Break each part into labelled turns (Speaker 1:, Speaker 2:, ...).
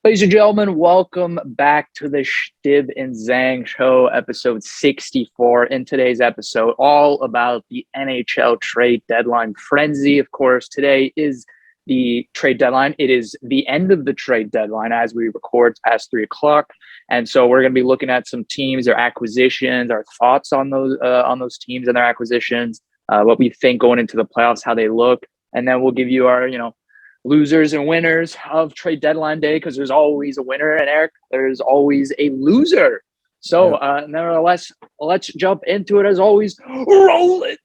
Speaker 1: Ladies and gentlemen, welcome back to the Chtib Zhang Show, episode 64. In today's episode, all about the NHL Trade Deadline frenzy. Of course, today is the trade deadline. It is the end of the trade deadline as we record past 3 o'clock. And so we're going to be looking at some teams, their acquisitions, our thoughts on those teams and their acquisitions, what we think going into the playoffs, how they look. And then we'll give you our, losers and winners of trade deadline day, because there's always a winner, and Eric, there's always a loser. So nevertheless, let's jump into it. As always, roll it.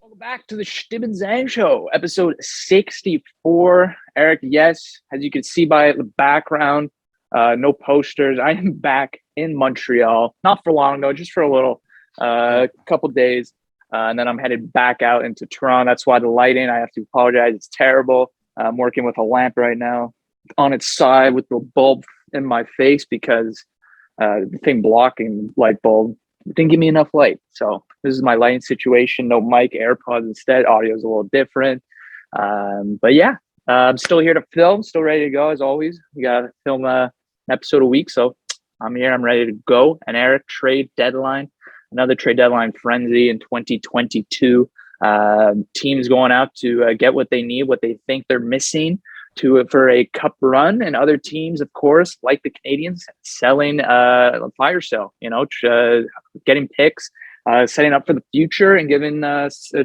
Speaker 1: Welcome back to the Chtib Zhang Show, episode 64. Eric, yes, as you can see by the background, no posters. I am back in Montreal, not for long though, just for a little. A couple days, and then I'm headed back out into Toronto. That's why the lighting, I have to apologize, it's terrible. I'm working with a lamp right now on its side with the bulb in my face because the thing blocking light bulb didn't give me enough light. So this is my lighting situation. No mic, AirPods instead. Audio is a little different. But yeah, I'm still here to film, still ready to go as always. We got to film an episode a week, so I'm here, I'm ready to go. And Eric, trade deadline. Another trade deadline frenzy in 2022. Teams going out to get what they need, what they think they're missing for a cup run, and other teams, of course, like the Canadiens, selling fire sale. Getting picks, setting up for the future, and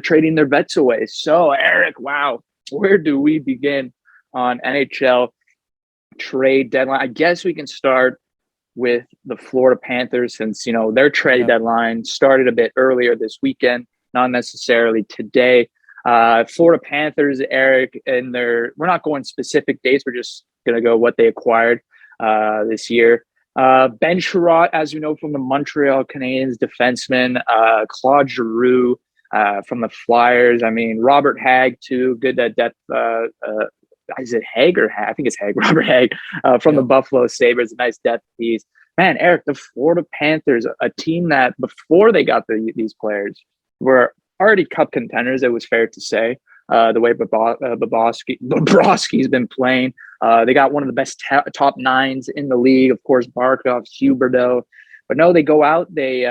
Speaker 1: trading their vets away. So, Eric, wow, where do we begin on NHL trade deadline? I guess we can start with the Florida Panthers, since their trade deadline started a bit earlier this weekend, not necessarily today. Florida Panthers, Eric, and we're not going specific dates, we're just gonna go what they acquired this year. Ben Chiarot, as you know, from the Montreal Canadiens, defenseman. Claude Giroux from the Flyers. I mean, Robert Hagg too, good at depth. Is it Haig or Hag? I think it's Hag. Robert Hagg from the Buffalo Sabres, a nice depth piece. Man, Eric, the Florida Panthers, a team that before they got these players were already cup contenders, it was fair to say. The way Bobrovsky's been playing. They got one of the best top nines in the league. Of course, Barkov, Huberdeau. But no, they go out, they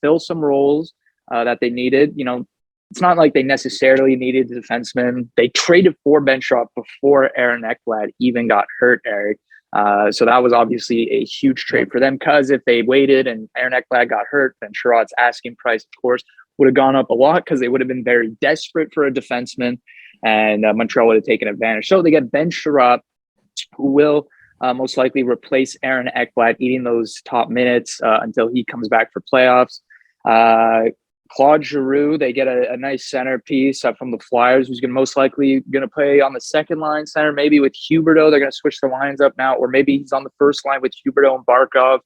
Speaker 1: fill some roles that they needed. It's not like they necessarily needed the defenseman. They traded for Ben Chiarot before Aaron Ekblad even got hurt, Eric. So that was obviously a huge trade for them, because if they waited and Aaron Ekblad got hurt, Ben Chiarot's asking price, of course, would have gone up a lot, because they would have been very desperate for a defenseman, and Montreal would have taken advantage. So they get Ben Chiarot, who will most likely replace Aaron Ekblad, eating those top minutes until he comes back for playoffs. Claude Giroux, they get a nice centerpiece from the Flyers, who's most likely going to play on the second line center, maybe with Huberdeau. They're going to switch the lines up now, or maybe he's on the first line with Huberdeau and Barkov,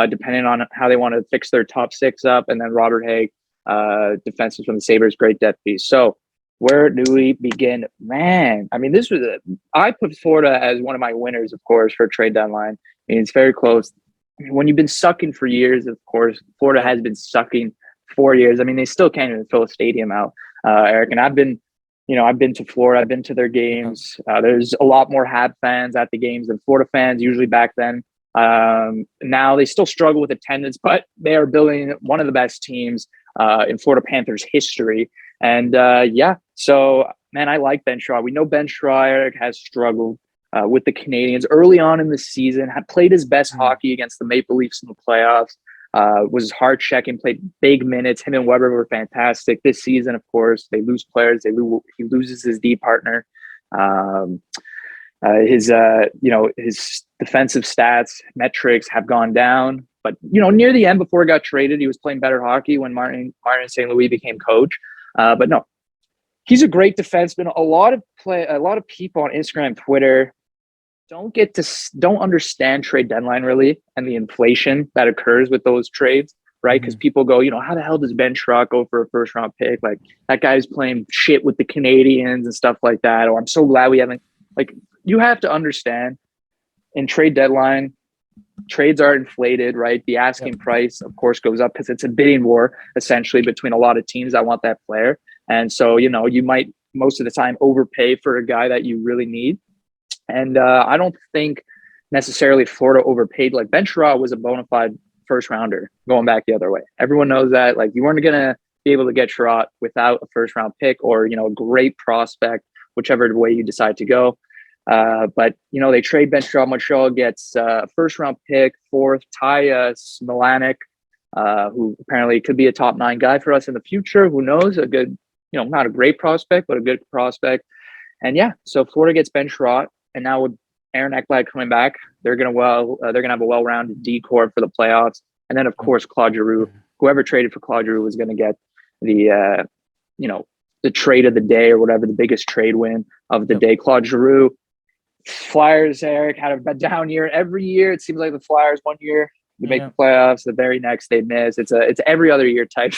Speaker 1: depending on how they want to fix their top six up. And then Robert Hagg, defenseman from the Sabres, great depth piece. So where do we begin? Man, I mean, I put Florida as one of my winners, of course, for trade deadline. I mean, it's very close. When you've been sucking for years, of course, Florida has been sucking 4 years. I mean, they still can't even fill a stadium out, Eric. And I've been to Florida. I've been to their games. There's a lot more Habs fans at the games than Florida fans usually back then. Now they still struggle with attendance, but they are building one of the best teams in Florida Panthers history. And so man, I like Ben Chiarot. We know Ben Chiarot, Eric, has struggled with the Canadiens early on in the season. Had played his best hockey against the Maple Leafs in the playoffs. Was hard checking, played big minutes. Him and Weber were fantastic this season. Of course, they lose players. He loses his D partner. His defensive stats metrics have gone down. But near the end, before he got traded, he was playing better hockey when Martin St. Louis became coach. But no, he's a great defenseman. A lot of people on Instagram, Twitter don't understand trade deadline really, and the inflation that occurs with those trades, right? Because people go, how the hell does Ben Chiarot go for a first round pick? Like, that guy's playing shit with the Canadiens and stuff like that. Or I'm so glad we haven't. Like, you have to understand, in trade deadline, trades are inflated, right? The asking price, of course, goes up because it's a bidding war essentially between a lot of teams that want that player. And so, you might most of the time overpay for a guy that you really need. And I don't think necessarily Florida overpaid. Like Ben Sherratt was a bona fide first rounder going back the other way. Everyone knows that. Like you weren't going to be able to get Sherratt without a first round pick or, a great prospect, whichever way you decide to go. But they trade Ben Sherratt. Montreal gets a first round pick, fourth, Ty Smilanic, who apparently could be a top 9 guy for us in the future. Who knows? A good, not a great prospect, but a good prospect. And yeah, so Florida gets Ben Sherratt, and now with Aaron Ekblad coming back, they're gonna have a well-rounded D-corps for the playoffs. And then of course Claude Giroux, whoever traded for Claude Giroux was gonna get the the trade of the day or whatever, the biggest trade win of the day. Claude Giroux. Flyers, Eric, had a down year. Every year it seems like the Flyers, one year they make the playoffs, the very next they miss. It's every other year type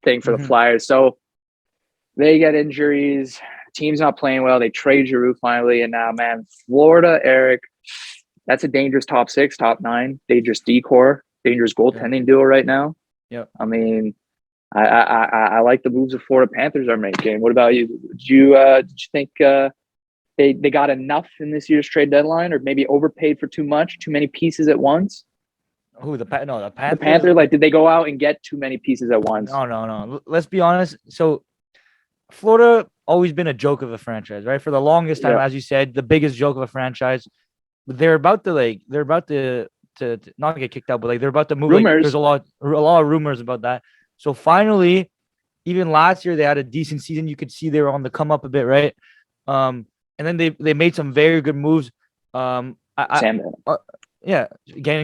Speaker 1: thing for the Flyers. So they get injuries, team's not playing well, they trade Giroux finally, and now, man, Florida, Eric, that's a dangerous top 6, top 9, dangerous D-corps, dangerous goaltending duo right now.
Speaker 2: Yeah.
Speaker 1: I mean, I like the moves the Florida Panthers are making. What about you? Did you think they got enough in this year's trade deadline, or maybe overpaid for too much, too many pieces at once?
Speaker 2: Who the Panthers?
Speaker 1: The Panthers, like, did they go out and get too many pieces at once?
Speaker 2: No. Let's be honest. So Florida always been a joke of a franchise, right? For the longest time, as you said, the biggest joke of a franchise. They're about to not get kicked out, but they're about to move.
Speaker 1: Rumors.
Speaker 2: There's a lot of rumors about that. So finally, even last year they had a decent season. You could see they were on the come up a bit, right? And then they made some very good moves. Getting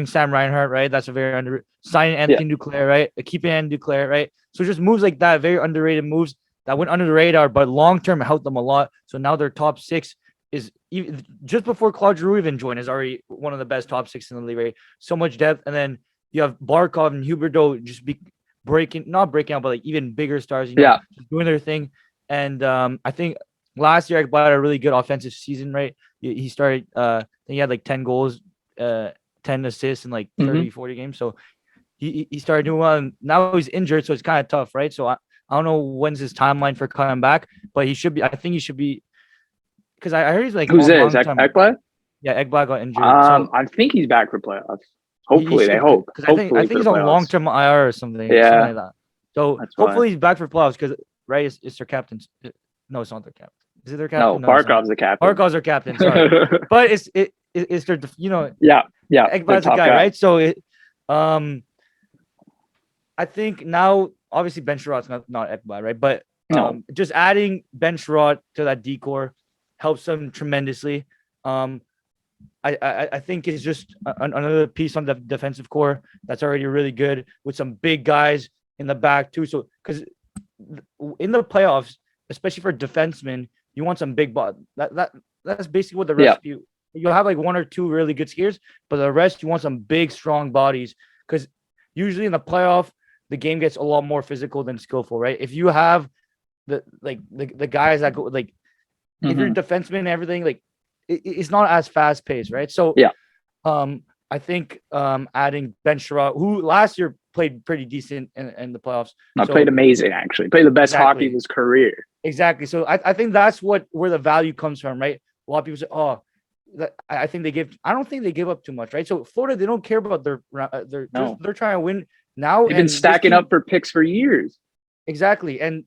Speaker 2: Sam Reinhart, right? That's a very underrated. Signing Anthony Duclair, right? Keeping Anthony Duclair, right? So just moves like that, very underrated moves that went under the radar, but long term helped them a lot. So now their top 6 is even, just before Claude Giroux even joined, is already one of the best top 6 in the league, right? So much depth, and then you have Barkov and Huberdeau just not breaking out, but even bigger stars, just doing their thing. And I think last year Ekblad had a really good offensive season, right? He started, I think he had 10 goals, 10 assists in 30, 40 games. So he started doing well, and now he's injured, so it's kind of tough, right? So I don't know when's his timeline for coming back, but he should be. I think he should be, because I heard he's
Speaker 1: who's this? Ekblad?
Speaker 2: Yeah, Ekblad got injured.
Speaker 1: I think he's back for playoffs. Hopefully, they hope.
Speaker 2: I think he's on long-term IR or something. Yeah, something like that. So hopefully he's back for playoffs, because it's their captain. No, it's not their captain. Is it their captain?
Speaker 1: No, Barkov's the captain.
Speaker 2: Barkov's their captain. Sorry, but it's their
Speaker 1: Yeah.
Speaker 2: Ekblad's the guy, right? So I think now, obviously Ben Sherratt's not Ekblad, right? But just adding Ben Sherratt to that D-corps helps them tremendously. I think it's just another piece on the defensive core that's already really good, with some big guys in the back too. So because in the playoffs, especially for defensemen, you want some big body. That's basically what the recipe. You'll have 1 or 2 really good skiers, but the rest you want some big, strong bodies, because usually in the playoff the game gets a lot more physical than skillful, right? If you have the guys that go if you're defenseman and everything, it's not as fast paced, right? So I think adding Ben Sherratt, who last year played pretty decent in the playoffs.
Speaker 1: Played amazing, actually. Played the best hockey of his career.
Speaker 2: Exactly. So I think that's where the value comes from, right? A lot of people say, I think I don't think they give up too much, right? So Florida, they don't care about they're trying to win now.
Speaker 1: They've been stacking up for picks for years.
Speaker 2: Exactly. And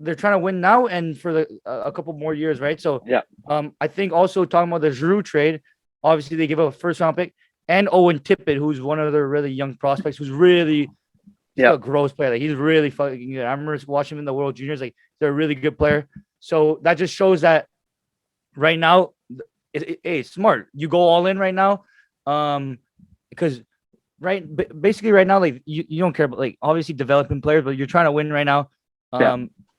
Speaker 2: they're trying to win now and for a couple more years, right? So I think also talking about the Giroux trade, obviously they give up a first round pick, and Owen Tippett, who's one of their really young prospects, who's really a gross player. He's really fucking good. I remember watching him in the World Juniors. They're a really good player. So that just shows that right now, it's smart. You go all in right now, because basically right now, you don't care about obviously developing players, but you're trying to win right now.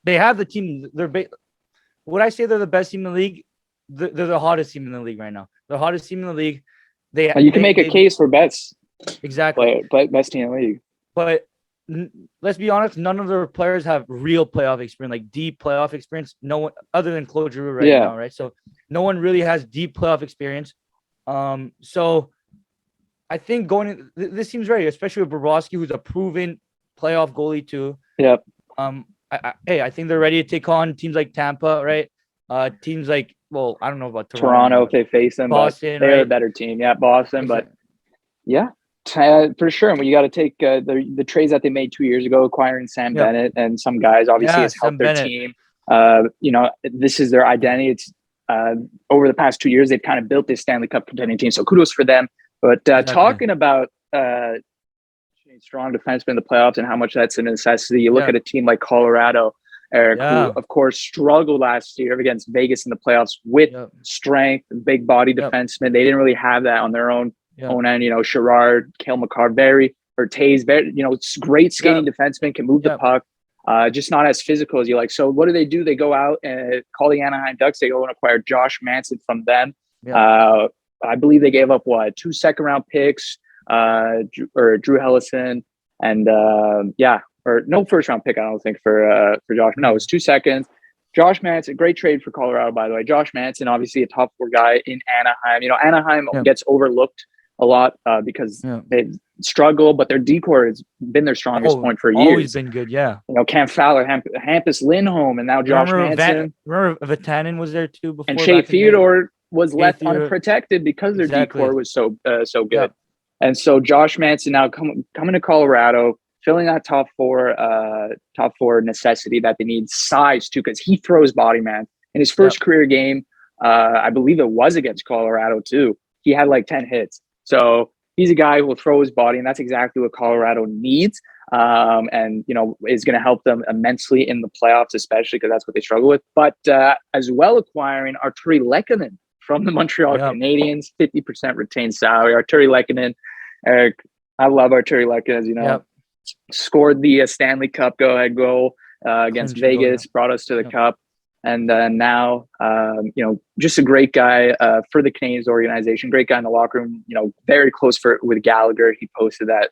Speaker 2: They have the team. Would I say they're the best team in the league? They're the hottest team in the league right now. The hottest team in the league.
Speaker 1: You can make a case for best.
Speaker 2: Exactly.
Speaker 1: Best team in the league.
Speaker 2: But let's be honest, none of their players have real playoff experience, deep playoff experience. No one other than Claude Giroux right now, right? So no one really has deep playoff experience. So I think this seems ready, especially with Bobrovsky, who's a proven playoff goalie too.
Speaker 1: Yep.
Speaker 2: I think they're ready to take on teams like Tampa, right? Teams like, well, I don't know about
Speaker 1: Toronto if
Speaker 2: Toronto,
Speaker 1: they face them, but
Speaker 2: Boston,
Speaker 1: they're a
Speaker 2: right?
Speaker 1: better team. Yeah, Boston, but
Speaker 2: Exactly.
Speaker 1: yeah, for sure. And you got to take the trades that they made 2 years ago, acquiring Sam
Speaker 2: Yep.
Speaker 1: Bennett and some guys. Obviously,
Speaker 2: Yeah,
Speaker 1: has helped
Speaker 2: Sam
Speaker 1: their
Speaker 2: Bennett.
Speaker 1: team. This is their identity. It's over the past 2 years they've kind of built this Stanley Cup contending team. So kudos for them. But
Speaker 2: Exactly.
Speaker 1: talking about strong defenseman in the playoffs and how much that's a necessity, you look
Speaker 2: Yeah.
Speaker 1: at a team like Colorado, Eric, who
Speaker 2: Yeah.
Speaker 1: of course struggled last year against Vegas in the playoffs with
Speaker 2: Yep.
Speaker 1: strength, big body
Speaker 2: Yep.
Speaker 1: defensemen. They didn't really have that on their own
Speaker 2: Yep.
Speaker 1: end. Sherrard, Cale Makar, very or Tays, very, it's great skating
Speaker 2: Yep.
Speaker 1: defenseman, can move the
Speaker 2: Yep.
Speaker 1: puck. Just not as physical as you like. So what do? They go out and call the Anaheim Ducks. They go and acquire Josh Manson from them.
Speaker 2: Yep.
Speaker 1: I believe they gave up 2 second-round picks, Drew Hellison, and or no first-round pick. I don't think for Josh. No, it was 2 seconds. Josh Manson, great trade for Colorado, by the way. Josh Manson, obviously a top 4 guy in Anaheim. Anaheim
Speaker 2: Yep.
Speaker 1: gets overlooked a lot because
Speaker 2: Yep.
Speaker 1: they struggle, but their decor has been their strongest point for
Speaker 2: Always
Speaker 1: years.
Speaker 2: been good. Yeah.
Speaker 1: Cam Fowler, Hampus Lindholm, and now Josh Manson.
Speaker 2: Remember Vatanen was there too before.
Speaker 1: And Shea Theodore was left unprotected because their decor was so good.
Speaker 2: Yep.
Speaker 1: And so Josh Manson now coming to Colorado, filling that top four necessity that they need, size too, because he throws body, man. In his first career game, I believe it was against Colorado too, he had like 10 hits. So he's a guy who will throw his body, and that's exactly what Colorado needs. And is going to help them immensely in the playoffs, especially because that's what they struggle with. But as well, acquiring Arturi Lehkonen from the Montreal Canadiens, 50% retained salary. Arturi Lehkonen, Eric, I love Arturi Lehkonen, as you know, scored the Stanley Cup go-ahead goal against Vegas, brought us to the Cup. And now, just a great guy for the Canadiens organization, great guy in the locker room, very close with Gallagher. He posted that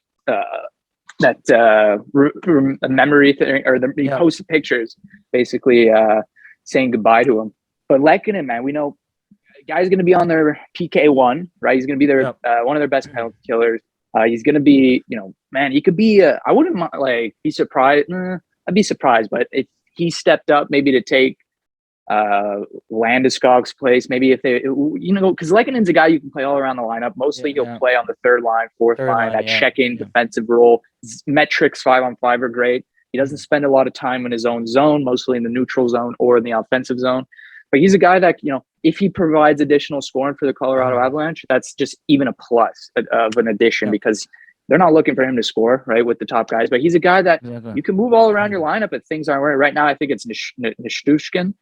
Speaker 1: memory thing, or he posted pictures basically saying goodbye to him. But Lehkonen, man, we know guy's going to be on their PK1, right? He's going to be their one of their best penalty killers. He's going to be, man, he could be. I wouldn't be surprised. I'd be surprised, but if he stepped up, maybe to take Landeskog's place, maybe if they, because Lehkonen's a guy you can play all around the lineup. Mostly he'll play on the third line, fourth line, that check-in defensive role. His metrics 5-on-5 are great. He doesn't spend a lot of time in his own zone, mostly in the neutral zone or in the offensive zone. But he's a guy that, if he provides additional scoring for the Colorado Avalanche, that's just even a plus of an addition because they're not looking for him to score, right, with the top guys. But he's a guy that you can move all around your lineup if things aren't right. Right now, I think it's Nichushkin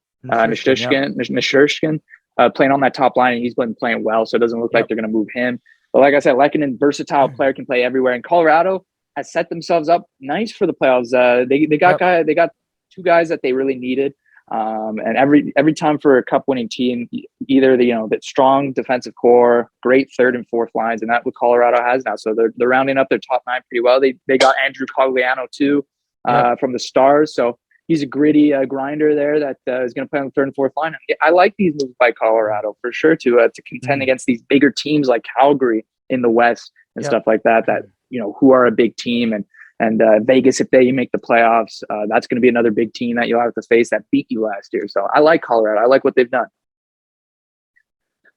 Speaker 1: playing on that top line, and he's been playing well, so it doesn't look like they're going to move him. But like I said, Lehkonen, versatile player, can play everywhere. And Colorado has set themselves up nice for the playoffs. They got 2 guys that they really needed. And every time for a cup-winning team, either that strong defensive core, great third and fourth lines, and that's what Colorado has now. So they're rounding up their top 9 pretty well. They got Andrew Cogliano too from the Stars, so he's a gritty grinder there that is going to play on the third and fourth line. I like these moves by Colorado for sure to contend against these bigger teams like Calgary in the West and stuff like that. That who are a big team, and Vegas, if they make the playoffs, that's going to be another big team that you'll have to face that beat you last year. So I like Colorado. I like what they've done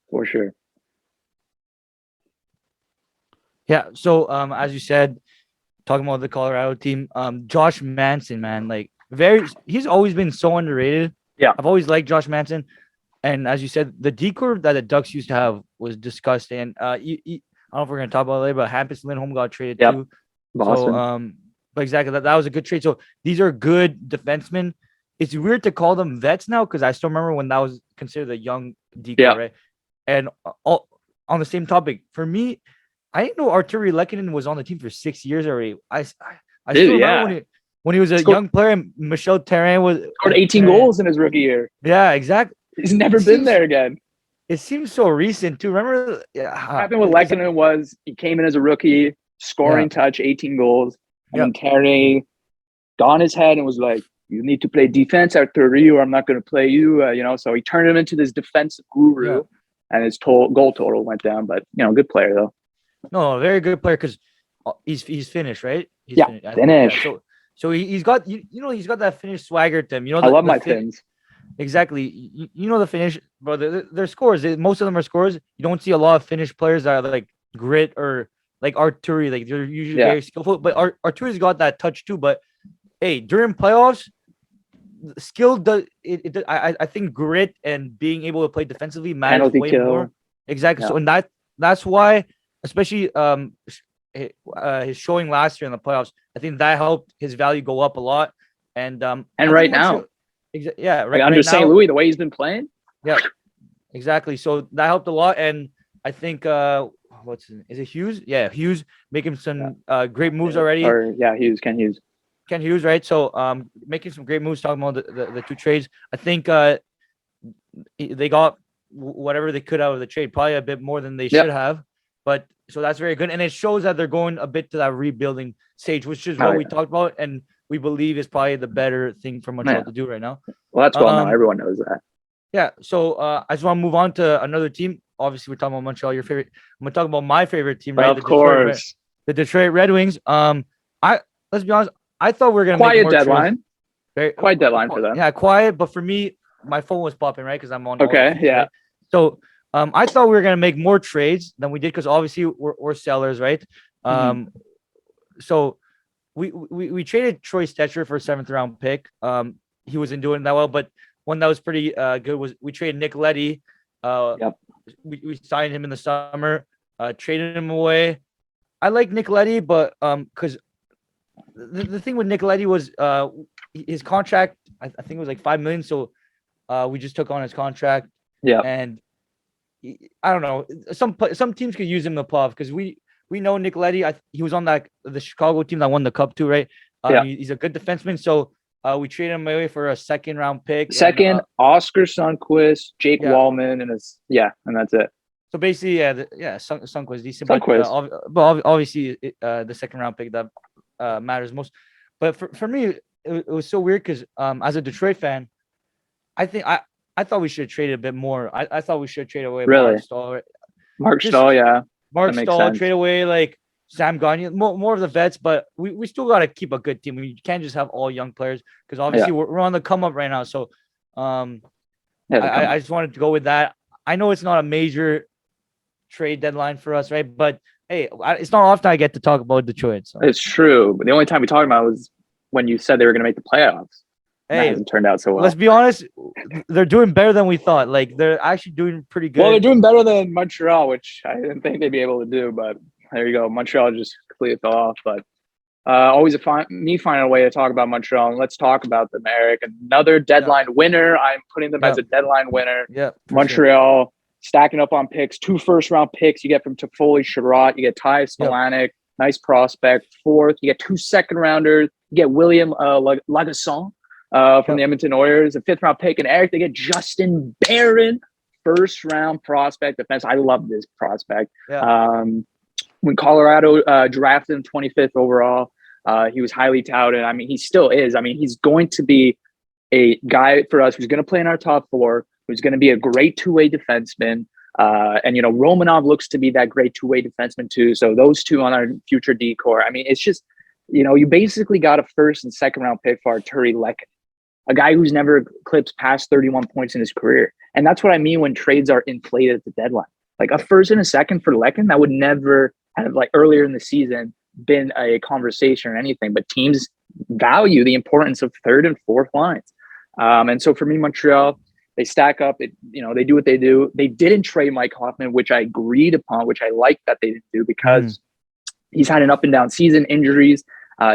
Speaker 1: for sure.
Speaker 2: Yeah. So as you said, talking about the Colorado team, Josh Manson, man, he's always been so underrated.
Speaker 1: Yeah.
Speaker 2: I've always liked Josh Manson. And as you said, the decor that the Ducks used to have was disgusting. I don't know if we're going to talk about it later, but Hampus Lindholm got traded too.
Speaker 1: Boston.
Speaker 2: So, but exactly, that was a good trade. So these are good defensemen. It's weird to call them vets now because I still remember when that was considered a young decor, right? And on the same topic, for me, I didn't know Arturi Lehkonen was on the team for 6 years already. I still remember when he was a young player, and Michel Therrien
Speaker 1: scored 18 goals in his rookie year.
Speaker 2: Yeah, exactly.
Speaker 1: He's never been there again.
Speaker 2: It seems so recent too. Remember,
Speaker 1: what happened with Lehkonen was he came in as a rookie, scoring touch, 18 goals, and then Therrien got on his head and was like, "You need to play defense, Arturi, or I'm not going to play you." So he turned him into this defensive guru, and his goal total went down. But good player though.
Speaker 2: No, very good player because he's finished, right?
Speaker 1: Finished.
Speaker 2: So he's got he's got that Finnish swagger to him.
Speaker 1: I love my Finns.
Speaker 2: Exactly. You know the Finnish, bro. They're scores. Most of them are scores. You don't see a lot of Finnish players that are like grit or like Arturi. Like they're usually very skillful. But Arturi's got that touch too. But hey, during playoffs, skill does it. I think grit and being able to play defensively matters
Speaker 1: Penalty
Speaker 2: way
Speaker 1: kill.
Speaker 2: more. Exactly.
Speaker 1: Yeah.
Speaker 2: So and that's why, especially his showing last year in the playoffs, I think that helped his value go up a lot. And
Speaker 1: right now.
Speaker 2: Right.
Speaker 1: Under St. Louis, the way he's been playing.
Speaker 2: Yeah, exactly. So that helped a lot, and I think is it Hughes? Yeah, Hughes making some great moves already.
Speaker 1: Ken Hughes.
Speaker 2: Kent Hughes, right? So making some great moves. Talking about the two trades, I think they got whatever they could out of the trade, probably a bit more than they should have. But so that's very good, and it shows that they're going a bit to that rebuilding stage, which is what we talked about, and we believe is probably the better thing for Montreal to do right now.
Speaker 1: Well, that's well known. Everyone knows that.
Speaker 2: Yeah. So I just want to move on to another team. Obviously, we're talking about Montreal, your favorite. I'm gonna talk about my favorite team, right?
Speaker 1: Of course.
Speaker 2: The Detroit Red Wings. Let's be honest. I thought we were gonna
Speaker 1: quiet
Speaker 2: make
Speaker 1: deadline.
Speaker 2: Quiet
Speaker 1: deadline for them.
Speaker 2: Yeah, quiet. But for me, my phone was popping, right? Because I'm on.
Speaker 1: Okay. Yeah.
Speaker 2: Right? So I thought we were gonna make more trades than we did because obviously we're sellers, right? So we traded Troy Stetcher for a 7th round pick. He wasn't doing that well, but one that was pretty good was we traded Nick Leddy. We signed him in the summer, traded him away. I like Nick Leddy, but because the thing with Nick Leddy was his contract, I think it was like $5 million. So we just took on his contract.
Speaker 1: Yeah.
Speaker 2: And I don't know. Some teams could use him in the playoff because we know Nick Leddy. He was on the Chicago team that won the cup too, right? He's a good defenseman. So we traded him away for a 2nd round pick.
Speaker 1: Oscar Sundqvist, Jake Wallman, and that's it.
Speaker 2: So basically, Sundqvist decent,
Speaker 1: but
Speaker 2: obviously the 2nd round pick that matters most. But for me, it was so weird because as a Detroit fan, I think I thought we should trade a bit more. I thought we should trade away
Speaker 1: Mark
Speaker 2: Stahl.
Speaker 1: Mark Stahl, yeah.
Speaker 2: Mark Stahl, trade away like Sam Gagner, more of the vets, but we still got to keep a good team. We can't just have all young players because obviously we're on the come up right now. So I just wanted to go with that. I know it's not a major trade deadline for us, right? But hey, it's not often I get to talk about Detroit. So.
Speaker 1: It's true. But the only time we talked about it was when you said they were going to make the playoffs. Hey, that hasn't turned out so well.
Speaker 2: Let's be honest, they're doing better than we thought. Like they're actually doing pretty good.
Speaker 1: Well, they're doing better than Montreal, which I didn't think they'd be able to do. But there you go. Montreal just completely fell off. But always finding a way to talk about Montreal. And let's talk about them, Eric. Another deadline winner. I'm putting them as a deadline winner.
Speaker 2: Yeah.
Speaker 1: Montreal stacking up on picks. 2 first-round picks. You get from Toffoli, Sherratt. You get Ty Stalanek. Nice prospect. 4th. You get 2 second-rounders. You get William Lagasson. From the Edmonton Oilers, a 5th round pick, and Eric, they get Justin Barron, 1st round prospect defense. I love this prospect. When Colorado drafted him 25th overall, he was highly touted. I mean, he still is. I mean, he's going to be a guy for us who's going to play in our top 4, who's going to be a great 2-way defenseman. And Romanov looks to be that great 2-way defenseman too. So those 2 on our future decor. I mean, it's just you basically got a 1st and 2nd round pick for Arturi Lekkinen, a guy who's never eclipsed past 31 points in his career. And that's what I mean when trades are inflated at the deadline. Like a 1st and a 2nd for Lekkinen, that would never have, like earlier in the season, been a conversation or anything. But teams value the importance of 3rd and 4th lines. And so for me, Montreal, they stack up. They do what they do. They didn't trade Mike Hoffman, which I agreed upon, which I like that they didn't do because he's had an up and down season, injuries.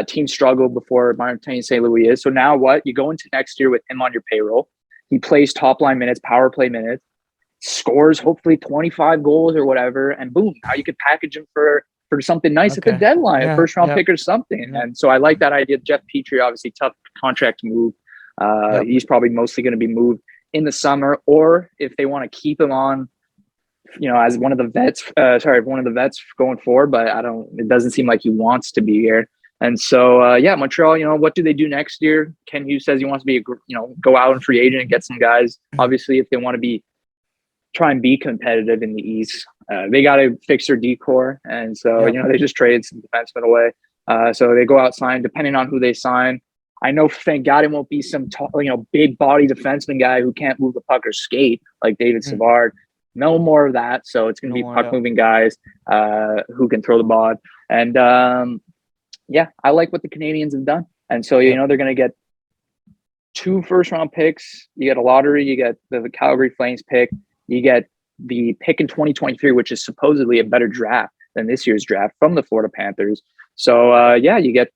Speaker 1: Team struggled before Martin St. Louis is. So now what? You go into next year with him on your payroll. He plays top line minutes, power play minutes, scores hopefully 25 goals or whatever, and boom, now you could package him for something nice at the deadline, a 1st round pick or something. And so I like that idea. Jeff Petrie, obviously tough contract to move. He's probably mostly going to be moved in the summer, or if they want to keep him on, as one of the vets going forward, but it doesn't seem like he wants to be here. And so, Montreal, what do they do next year? Ken Hughes says he wants to be, go out and free agent and get some guys. Obviously, if they want to try and be competitive in the East, they got to fix their decor. And so, they just traded some defensemen away. So they go out, sign, depending on who they sign. I know, thank God, it won't be some big body defenseman guy who can't move the puck or skate like David Savard. No more of that. So it's going to be puck moving guys who can throw the ball. And I like what the Canadians have done. And so they're going to get 2 first-round picks. You get a lottery. You get the Calgary Flames pick. You get the pick in 2023, which is supposedly a better draft than this year's draft from the Florida Panthers. So you get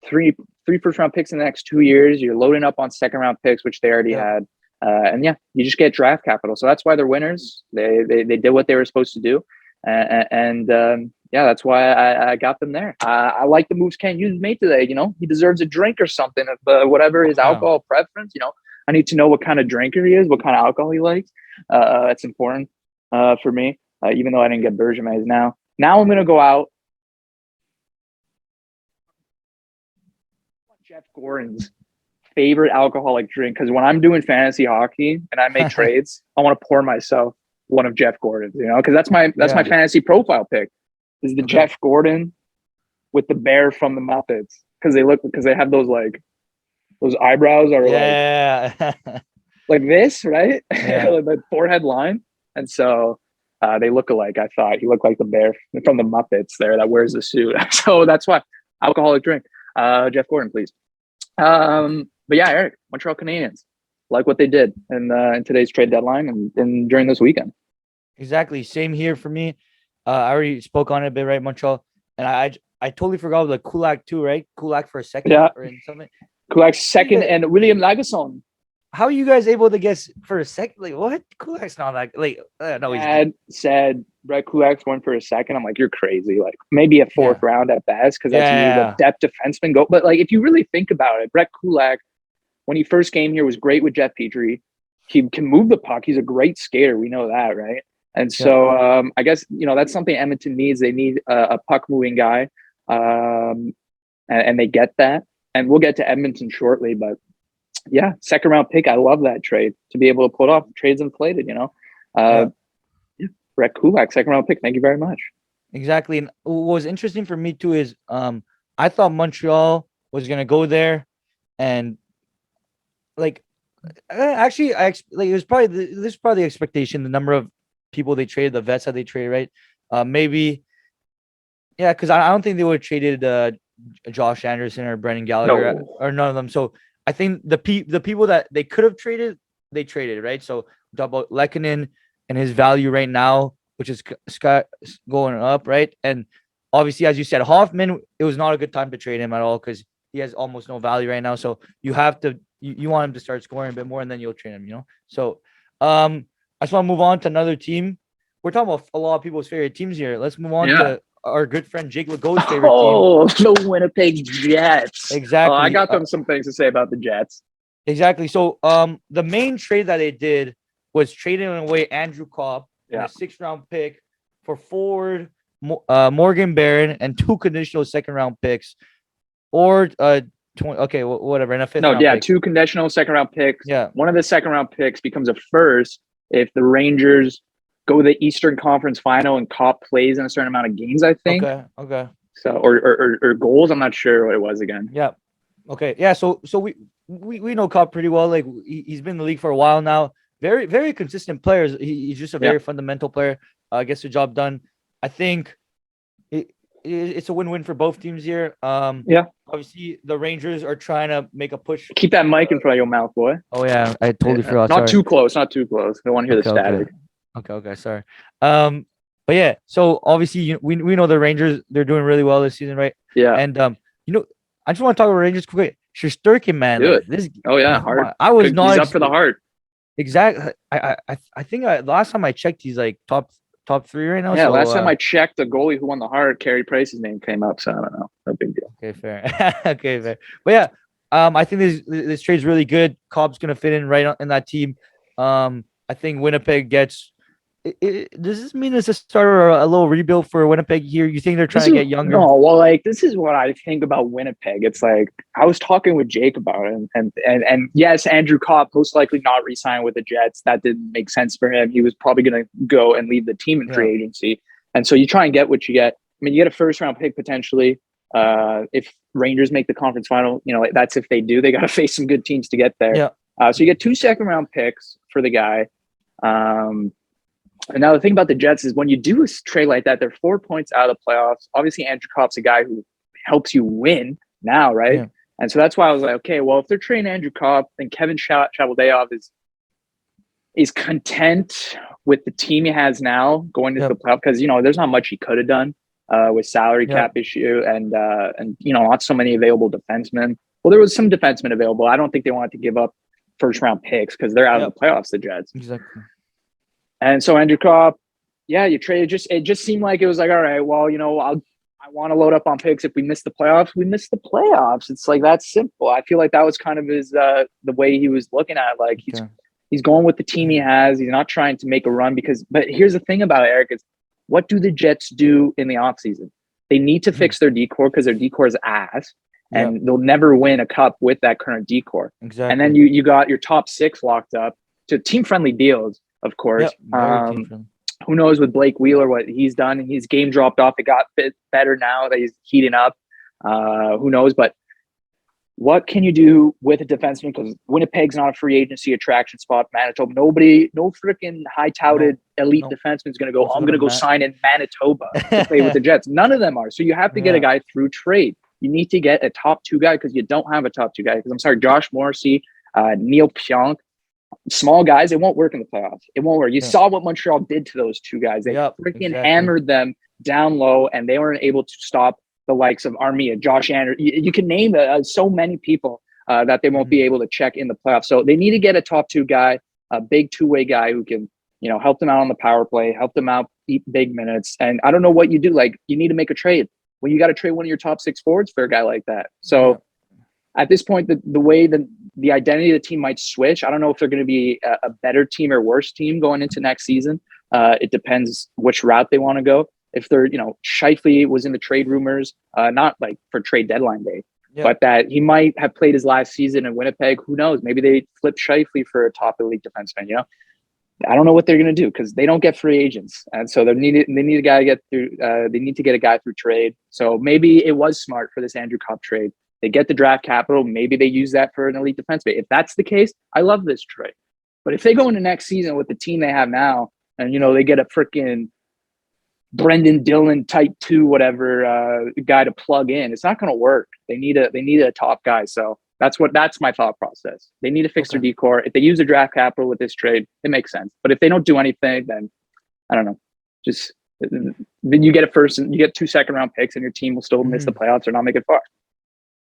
Speaker 1: three first-round picks in the next 2 years. You're loading up on second-round picks, which they already had. You just get draft capital. So that's why they're winners. They did what they were supposed to do. That's why I got them there. I like the moves Kent Hughes made today. He deserves a drink or something, whatever his alcohol preference. I need to know what kind of drinker he is, what kind of alcohol he likes. That's important for me, even though I didn't get Bergevin now. Now I'm going to go out. Jeff Gordon's favorite alcoholic drink, because when I'm doing fantasy hockey and I make trades, I want to pour myself one of Jeff Gordon's, because that's my fantasy profile pick is the Jeff Gordon with the bear from the Muppets, because they have those eyebrows are like this, right? Like the forehead line, and so they look alike. I thought he looked like the bear from the Muppets there that wears the suit. So that's why alcoholic drink. Jeff Gordon, please. But yeah, Eric, Montreal Canadiens like what they did in today's trade deadline and during this weekend.
Speaker 2: Exactly. Same here for me. I already spoke on it a bit, right? Montreal. And I totally forgot the Kulak too, right? Kulak for a second or in something.
Speaker 1: Kulak second and William Lagesson.
Speaker 2: How are you guys able to guess for a second? Like, what? Kulak's not that no.
Speaker 1: Dad said Brett Kulak's going for a second. I'm like, you're crazy. Like maybe a 4th round at best, because that's usually the depth defenseman go. But if you really think about it, Brett Kulak, when he first came here, was great with Jeff Petrie. He can move the puck. He's a great skater. We know that, right? And so I guess that's something Edmonton needs. They need a puck moving guy, and they get that. And we'll get to Edmonton shortly, but. Yeah, second round pick. I love that trade to be able to put off. Trade's inflated, Brett Kulak, second round pick. Thank you very much.
Speaker 2: Exactly. And what was interesting for me too is I thought Montreal was gonna go there, and it was probably this is probably the expectation. The number of people they traded, the vets that they traded, right? Because I don't think they would have traded Josh Anderson or Brendan Gallagher or none of them. So. I think the people that they could have traded, they traded, right? So talk about Lehkonen and his value right now, which is going up, right? And obviously, as you said, Hoffman, it was not a good time to trade him at all because he has almost no value right now. So you have to you want him to start scoring a bit more, and then you'll trade him, So I just want to move on to another team. We're talking about a lot of people's favorite teams here. Let's move on to our good friend Jake Legault's favorite team.
Speaker 1: The Winnipeg Jets.
Speaker 2: Exactly.
Speaker 1: I got them some things to say about the Jets.
Speaker 2: Exactly. So the main trade that they did was trading away Andrew Copp, a 6th round pick for forward Morgan Barron and 2 conditional 2nd round picks, or whatever, and a 5th round pick.
Speaker 1: 2 conditional 2nd round picks.
Speaker 2: Yeah.
Speaker 1: One of the 2nd round picks becomes a first if the Rangers go to the Eastern Conference Final and Copp plays in a certain amount of games, I think.
Speaker 2: Okay.
Speaker 1: So or goals, I'm not sure what it was again.
Speaker 2: Yeah. Okay. Yeah. So we know Copp pretty well. Like he's been in the league for a while now. Very, very consistent player. He's just a very fundamental player. Gets the job done. I think it's a win-win for both teams here. Obviously the Rangers are trying to make a push.
Speaker 1: Keep that mic in front of your mouth, boy.
Speaker 2: Oh yeah, I totally forgot.
Speaker 1: Not too close. I don't want to hear the static.
Speaker 2: Okay, sorry. But yeah, so obviously we know the Rangers, they're doing really well this season, right? Yeah. And I just want to talk about Rangers quick. Shesterkin, man.
Speaker 1: Hard.
Speaker 2: I was
Speaker 1: he's up for the heart.
Speaker 2: Exactly. I think last time I checked, he's like top 3 right now.
Speaker 1: Yeah, so, last time I checked, the goalie who won the Hart, Carey Price's name came up, so I don't know. No big deal.
Speaker 2: Okay, fair. But yeah, I think this trade's really good. Cobb's gonna fit in right in that team. I think Winnipeg gets. Does this mean it's a start or a little rebuild for Winnipeg here? You think they're trying to get younger?
Speaker 1: No, well, this is what I think about Winnipeg. It's like I was talking with Jake about it, and yes, Andrew Copp most likely not re-sign with the Jets. That didn't make sense for him. He was probably going to go and leave the team in free agency, and so you try and get what you get. I mean, you get a 1st round pick potentially. If Rangers make the conference final, like, that's if they do. They got to face some good teams to get there.
Speaker 2: Yeah.
Speaker 1: So you get 2 second-round picks for the guy. And now the thing about the Jets is when you do a trade like that, they're 4 points out of the playoffs. Obviously, Andrew Kopp's a guy who helps you win now, right?
Speaker 2: Yeah.
Speaker 1: And so that's why I was like, okay, well, if they're trading Andrew Kopp, then Kevin Cheveldayoff is content with the team he has now going into the playoff, because there's not much he could have done with salary cap issue and not so many available defensemen. Well, there was some defensemen available. I don't think they wanted to give up first-round picks because they're out of the playoffs, the Jets.
Speaker 2: Exactly.
Speaker 1: And so Andrew Kopp, you traded. It just seemed like it was like, all right, well, I want to load up on picks. If we miss the playoffs, we miss the playoffs. It's like that simple. I feel like that was kind of his the way he was looking at it. Like he's going with the team he has. He's not trying to make a run but here's the thing about it, Eric, is what do the Jets do in the offseason? They need to fix their decor because their decor is ass. And they'll never win a cup with that current decor.
Speaker 2: Exactly.
Speaker 1: And then you got your top 6 locked up to team-friendly deals, of course. Who knows with Blake Wheeler what he's done? His game dropped off. It got better now that he's heating up. Who knows? But what can you do with a defenseman? Because Winnipeg's not a free agency attraction spot. Manitoba, no freaking high-touted elite defenseman is going to go, I'm going to go sign in Manitoba to play with the Jets. None of them are. So you have to get a guy through trade. You need to get a top 2 guy because you don't have a top 2 guy. Because I'm sorry, Josh Morrissey, Neil Pionk, small guys, it won't work in the playoffs. It won't work. You saw what Montreal did to those 2 guys. They hammered them down low, and they weren't able to stop the likes of Armia, Josh Anderson. You can name so many people that they won't be able to check in the playoffs. So they need to get a top 2 guy, a big 2-way guy who can, help them out on the power play, help them out, eat big minutes. And I don't know what you do. Like, you need to make a trade. Well, you got to trade one of your top 6 forwards for a guy like that. So at this point, the way the identity of the team might switch. I don't know if they're going to be a better team or worse team going into next season. It depends which route they want to go. If they're, Scheifele was in the trade rumors, not like for trade deadline day, but that he might have played his last season in Winnipeg. Who knows? Maybe they flip Scheifele for a top elite defenseman. I don't know what they're going to do because they don't get free agents, and so they need a guy to get through. They need to get a guy through trade. So maybe it was smart for this Andrew Kopp trade. They get the draft capital. Maybe they use that for an elite defenseman. If that's the case, I love this trade. But if they go into next season with the team they have now, and they get a freaking Brendan Dillon type 2 whatever guy to plug in, it's not going to work. They need a top guy. So that's my thought process. They need to fix their decor. If they use the draft capital with this trade, it makes sense. But if they don't do anything, then I don't know. Then you get you get 2 second-round picks, and your team will still miss the playoffs or not make it far.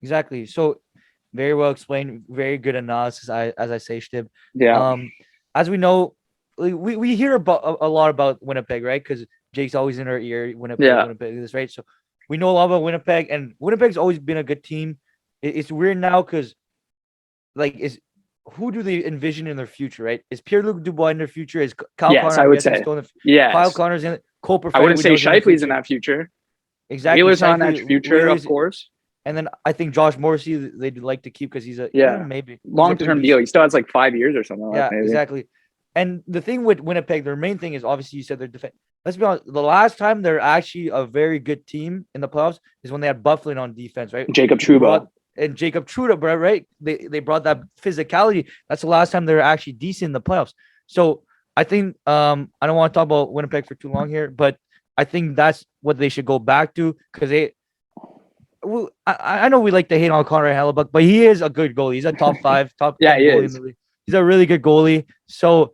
Speaker 2: Exactly. So very well explained. Very good analysis. As I say, Chtib.
Speaker 1: Yeah.
Speaker 2: As we know, we hear about a lot about Winnipeg, right? Because Jake's always in our ear. Winnipeg is right. So we know a lot about Winnipeg, and Winnipeg's always been a good team. It's weird now because, who do they envision in their future, right? Is Pierre-Luc Dubois in their future? Is Kyle Connor?
Speaker 1: I would say.
Speaker 2: Kyle Connor's in it. Cole Perfetti,
Speaker 1: I wouldn't say Scheifele's in that future.
Speaker 2: Exactly.
Speaker 1: Wheeler's on that future, of course.
Speaker 2: And then I think Josh Morrissey they'd like to keep because he's maybe
Speaker 1: long-term deal. He still has like 5 years or something.
Speaker 2: Yeah, exactly. And the thing with Winnipeg, their main thing is obviously you said their defense. Let's be honest. The last time they're actually a very good team in the playoffs is when they had Bufflin on defense, right?
Speaker 1: Jacob Trouba,
Speaker 2: right? They brought that physicality. That's the last time they were actually decent in the playoffs. So I think I don't want to talk about Winnipeg for too long here, but I think that's what they should go back to because I know we like to hate on Connor Hellebuck, but he is a good goalie. He's a top 5, top 10 goalie in the league. He's a really good goalie. So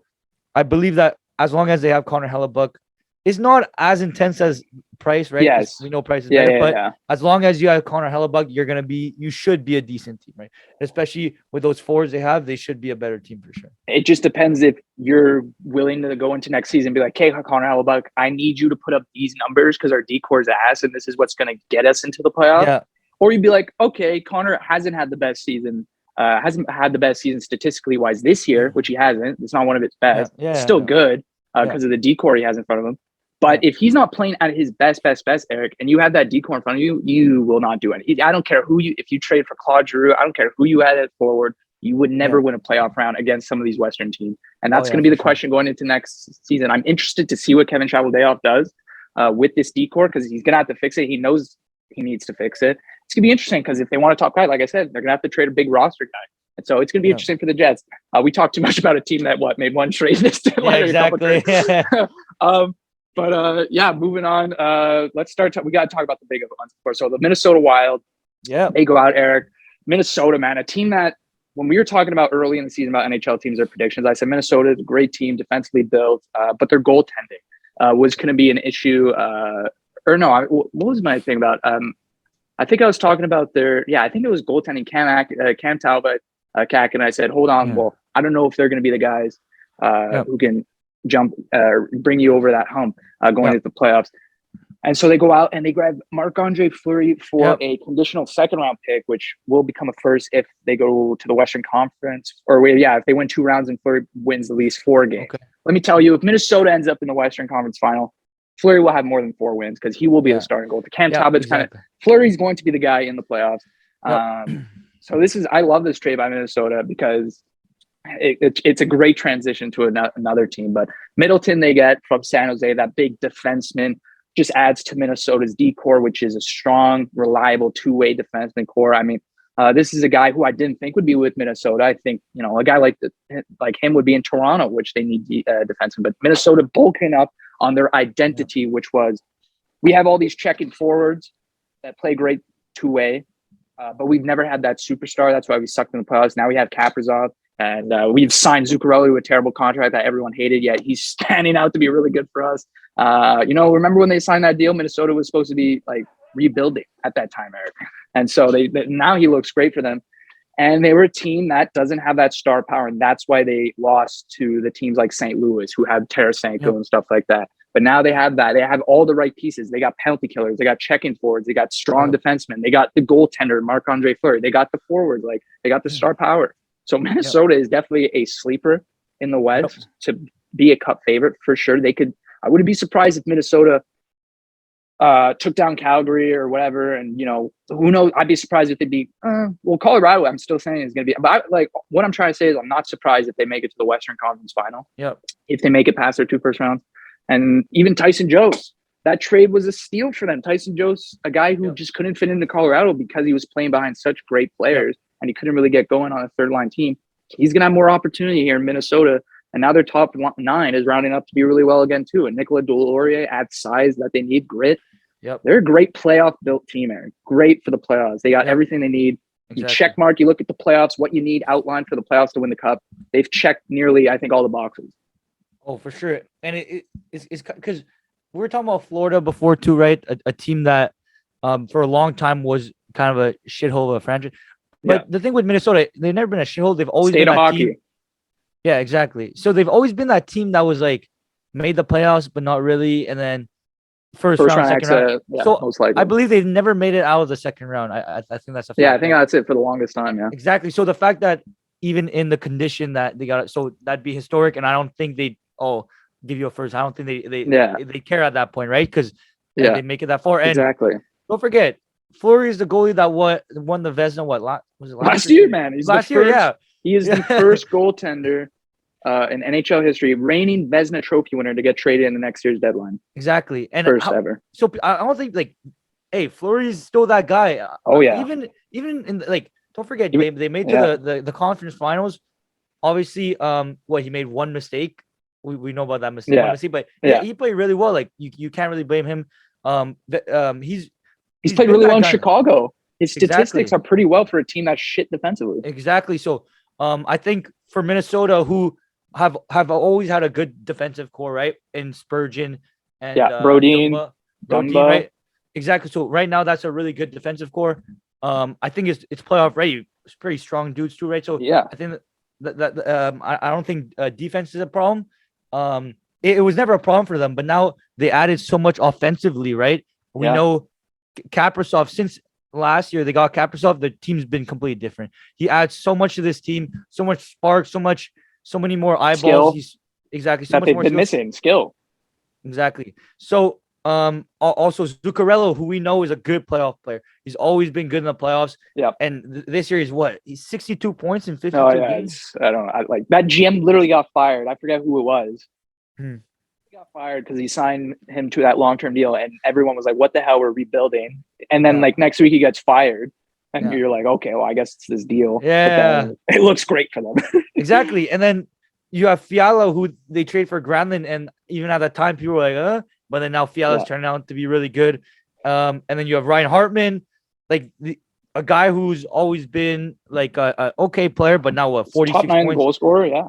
Speaker 2: I believe that as long as they have Connor Hellebuck, it's not as intense as Price, right?
Speaker 1: Yes.
Speaker 2: We know Price is better, but as long as you have Connor Hellebuck, you should be a decent team, right? Especially with those forwards they have, they should be a better team for sure.
Speaker 1: It just depends if you're willing to go into next season and be like, hey, Connor Hellebuck, I need you to put up these numbers because our decor's ass and this is what's going to get us into the playoffs. Yeah. Or you'd be like, okay, Connor hasn't had the best season statistically wise this year, which he hasn't. It's not one of its best. Still good because of the decor he has in front of him. But if he's not playing at his best, Eric, and you have that decor in front of you, you will not do anything. I don't care if you trade for Claude Giroux, I don't care who you had at forward, you would never win a playoff round against some of these Western teams. And that's going to be the question going into next season. I'm interested to see what Kevin Cheveldayoff does with this decor because he's going to have to fix it. He knows he needs to fix it. It's gonna be interesting because if they want a top guy, like I said, they're gonna have to trade a big roster guy. And so it's going to be interesting for the Jets. We talked too much about a team that made one trade this deadline.
Speaker 2: Yeah, exactly.
Speaker 1: Moving on. Let's start. We got to talk about the big ones, of course. So the Minnesota Wild.
Speaker 2: Yeah,
Speaker 1: they go out, Eric. Minnesota, man, a team that when we were talking about early in the season about NHL teams or predictions, I said Minnesota is a great team, defensively built, but their goaltending was going to be an issue. What was my thing about? I think I was talking about I think it was goaltending. Cam Talbot. Kak and I said, hold on. Well, I don't know if they're going to be the guys who can bring you over that hump going into the playoffs. And so they go out and they grab Marc-Andre Fleury for a conditional second-round pick, which will become a first if they go to the Western Conference. If they win 2 rounds and Fleury wins at least 4 games. Okay. Let me tell you, if Minnesota ends up in the Western Conference final, Fleury will have more than 4 wins because he will be the starting goalie. Cam Talbot's Fleury's going to be the guy in the playoffs. So I love this trade by Minnesota because it's a great transition to another team. But Middleton they get from San Jose, that big defenseman, just adds to Minnesota's D-core, which is a strong, reliable 2-way defenseman core. I mean, this is a guy who I didn't think would be with Minnesota. I think, a guy like him would be in Toronto, which they need defenseman. But Minnesota bulking up on their identity, which was we have all these checking forwards that play great 2-way. But we've never had that superstar. That's why we sucked in the playoffs. Now we have Kaprizov, and we've signed Zuccarelli to a terrible contract that everyone hated, yet he's standing out to be really good for us. Remember when they signed that deal? Minnesota was supposed to be rebuilding at that time, Eric. And so now he looks great for them. And they were a team that doesn't have that star power, and that's why they lost to the teams like St. Louis, who had Tarasenko and stuff like that. But now they have that. They have all the right pieces. They got penalty killers. They got checking forwards. They got strong defensemen. They got the goaltender, Marc-Andre Fleury. They got the forward. They got the star power. So Minnesota is definitely a sleeper in the West to be a cup favorite for sure. I wouldn't be surprised if Minnesota took down Calgary or whatever. And, who knows? I'd be surprised if they'd be, Colorado, I'm still saying is going to be, but what I'm trying to say is I'm not surprised if they make it to the Western Conference final.
Speaker 2: Yep.
Speaker 1: If they make it past their 2 first rounds. And even Tyson Jones, that trade was a steal for them. Tyson Jones, a guy who just couldn't fit into Colorado because he was playing behind such great players and he couldn't really get going on a third-line team. He's going to have more opportunity here in Minnesota. And now their top 9 is rounding up to be really well again, too. And Nicolas Deslauriers adds size that they need, grit.
Speaker 2: Yep.
Speaker 1: They're a great playoff-built team, Aaron. Great for the playoffs. They got everything they need. Exactly. You check mark, you look at the playoffs, what you need outlined for the playoffs to win the cup. They've checked nearly, I think, all the boxes.
Speaker 2: Oh, for sure. And it's because we were talking about Florida before too, right? A team that for a long time was kind of a shithole of a franchise. But the thing with Minnesota, they've never been a shithole. They've always been that team. Yeah, exactly. So they've always been that team that was made the playoffs, but not really. And then first round, second round. So most likely. I believe they've never made it out of the second round. I think that's a fact.
Speaker 1: I think that's it for the longest time. Yeah,
Speaker 2: exactly. So the fact that even in the condition that they got it, so that'd be historic. And I don't think they give you a first. I don't think they care at that point, right? Because they make it that far. And
Speaker 1: exactly.
Speaker 2: Don't forget, Fleury is the goalie that won the Vezina. Was it
Speaker 1: last year, man? He's last year. Yeah, he is the first goaltender in NHL history, reigning Vezina Trophy winner to get traded in the next year's deadline.
Speaker 2: Exactly, and
Speaker 1: first ever.
Speaker 2: So I don't think Fleury is still that guy.
Speaker 1: Oh yeah.
Speaker 2: Even in don't forget they made to the conference finals. Obviously, he made one mistake. We know about that mistake, but he played really well. You can't really blame him. He's played really well in Chicago. His statistics are pretty well for a team that's shit defensively. Exactly. So I think for Minnesota, who have always had a good defensive core, right? In Spurgeon and
Speaker 1: Brodin,
Speaker 2: right? Exactly. So right now that's a really good defensive core. I think it's playoff ready. It's pretty strong dudes too, right? So I think that I don't think defense is a problem. It was never a problem for them, but now they added so much offensively, right? We know Kaprizov, since last year they got Kaprizov, the team's been completely different. He adds so much to this team, so much spark, so many more eyeballs. Exactly. So much more
Speaker 1: missing skill.
Speaker 2: Exactly. So also Zuccarello, who we know is a good playoff player. He's always been good in the playoffs. Yeah. And this year he's 62 points in 52 games.
Speaker 1: I don't know. That GM literally got fired. I forget who it was. got fired because he signed him to that long-term deal, and everyone was like, "What the hell? We're rebuilding." And then like next week he gets fired, and you're like, "Okay, well, I guess it's this deal."
Speaker 2: Yeah,
Speaker 1: but it looks great for them.
Speaker 2: exactly. And then you have Fiala, who they trade for Granlund, and even at that time, people were like, but then now Fiala's turning out to be really good. And then you have Ryan Hartman, like a guy who's always been like a okay player, but now 46
Speaker 1: top 9
Speaker 2: points,
Speaker 1: goal scorer, yeah.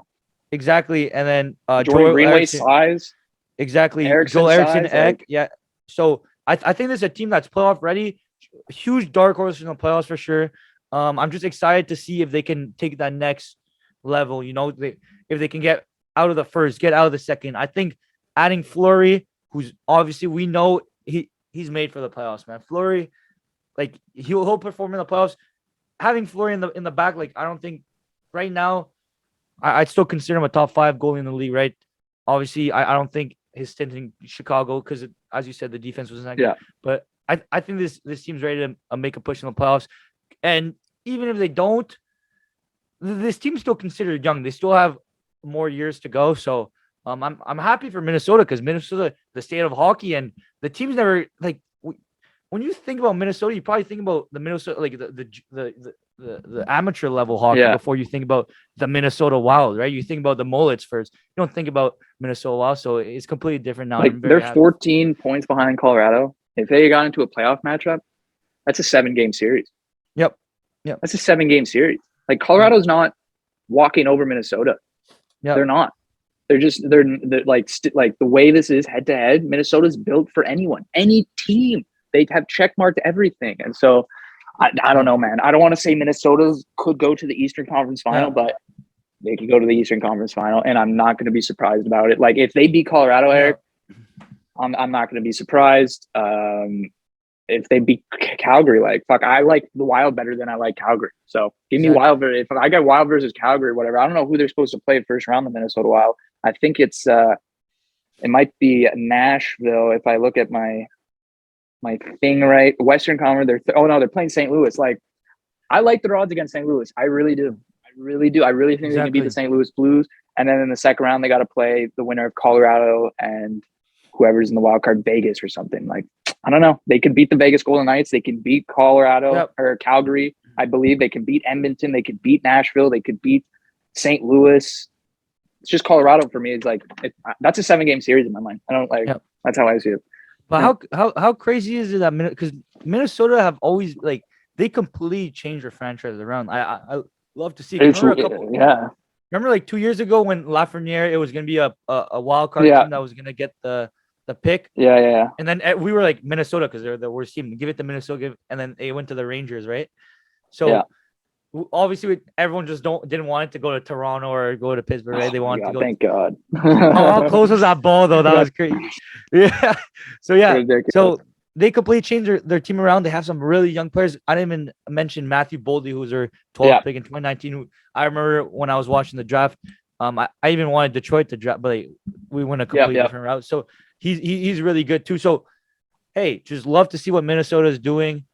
Speaker 2: Exactly. And then
Speaker 1: Jordan Greenway's size.
Speaker 2: Exactly.
Speaker 1: Joel
Speaker 2: Eriksson
Speaker 1: size,
Speaker 2: Ek. Yeah. So I think this is a team that's playoff ready. Huge dark horse in the playoffs for sure. I'm just excited to see if they can take that next level. You know, if they can get out of the first, get out of the second. I think adding Fleury, who's obviously we know he's made for the playoffs, man. Fleury, like he'll perform in the playoffs. Having Fleury in the back, like I don't think right now, I'd still consider him a top 5 goalie in the league, right? Obviously, I don't think his stint in Chicago, because as you said, the defense wasn't that good.
Speaker 1: Yeah.
Speaker 2: But I think this team's ready to make a push in the playoffs. And even if they don't, this team's still considered young. They still have more years to go. So I'm happy for Minnesota, because Minnesota, the state of hockey, and the team's never like when you think about Minnesota, you probably think about the Minnesota, like the amateur level hockey before you think about the Minnesota Wild, right? You think about the Mullets first. You don't think about Minnesota Wild, so it's completely different now.
Speaker 1: Like they're 14 points behind Colorado. If they got into a playoff matchup, that's a 7-game series.
Speaker 2: Yep.
Speaker 1: That's a 7-game series. Like Colorado's not walking over Minnesota. Yeah, they're not. They're like the way this is head to head. Minnesota's built for anyone, any team. They have checkmarked everything, and so I don't know, man. I don't want to say Minnesota's could go to the Eastern Conference Final, but they could go to the Eastern Conference Final, and I'm not going to be surprised about it. Like if they beat Colorado, Eric, I'm not going to be surprised. If they beat Calgary, like fuck, I like the Wild better than I like Calgary. So give me Wild. If I got Wild versus Calgary, whatever. I don't know who they're supposed to play first round. The Minnesota Wild. I think it might be Nashville. If I look at my thing right, Western Conference. They're playing St. Louis. Like I like their odds against St. Louis. I really do. I really think they can beat the St. Louis Blues. And then in the second round, they got to play the winner of Colorado and whoever's in the wild card, Vegas or something. Like I don't know. They could beat the Vegas Golden Knights. They can beat Colorado or Calgary. I believe they can beat Edmonton. They could beat Nashville. They could beat St. Louis. It's just Colorado for me. It's like that's a 7-game series in my mind. I don't like. That's how I see it.
Speaker 2: But how crazy is it that because Minnesota have always like they completely changed their franchise around. I love to see. Remember like 2 years ago when Lafreniere, it was gonna be a wild card team that was gonna get the pick.
Speaker 1: Yeah.
Speaker 2: And then we were like Minnesota because they're the worst team. Give it to Minnesota, and then they went to the Rangers, right? So obviously everyone just didn't want it to go to Toronto or go to Pittsburgh, right? They wanted to go.
Speaker 1: Thank God.
Speaker 2: How close was that ball though? That was crazy. Yeah. So they completely changed their team around. They have some really young players. I didn't even mention Matthew Boldy, who was their 12th pick in 2019. Who I remember when I was watching the draft. I even wanted Detroit to draft, but we went a completely different route. So he's really good too. So hey, just love to see what Minnesota is doing.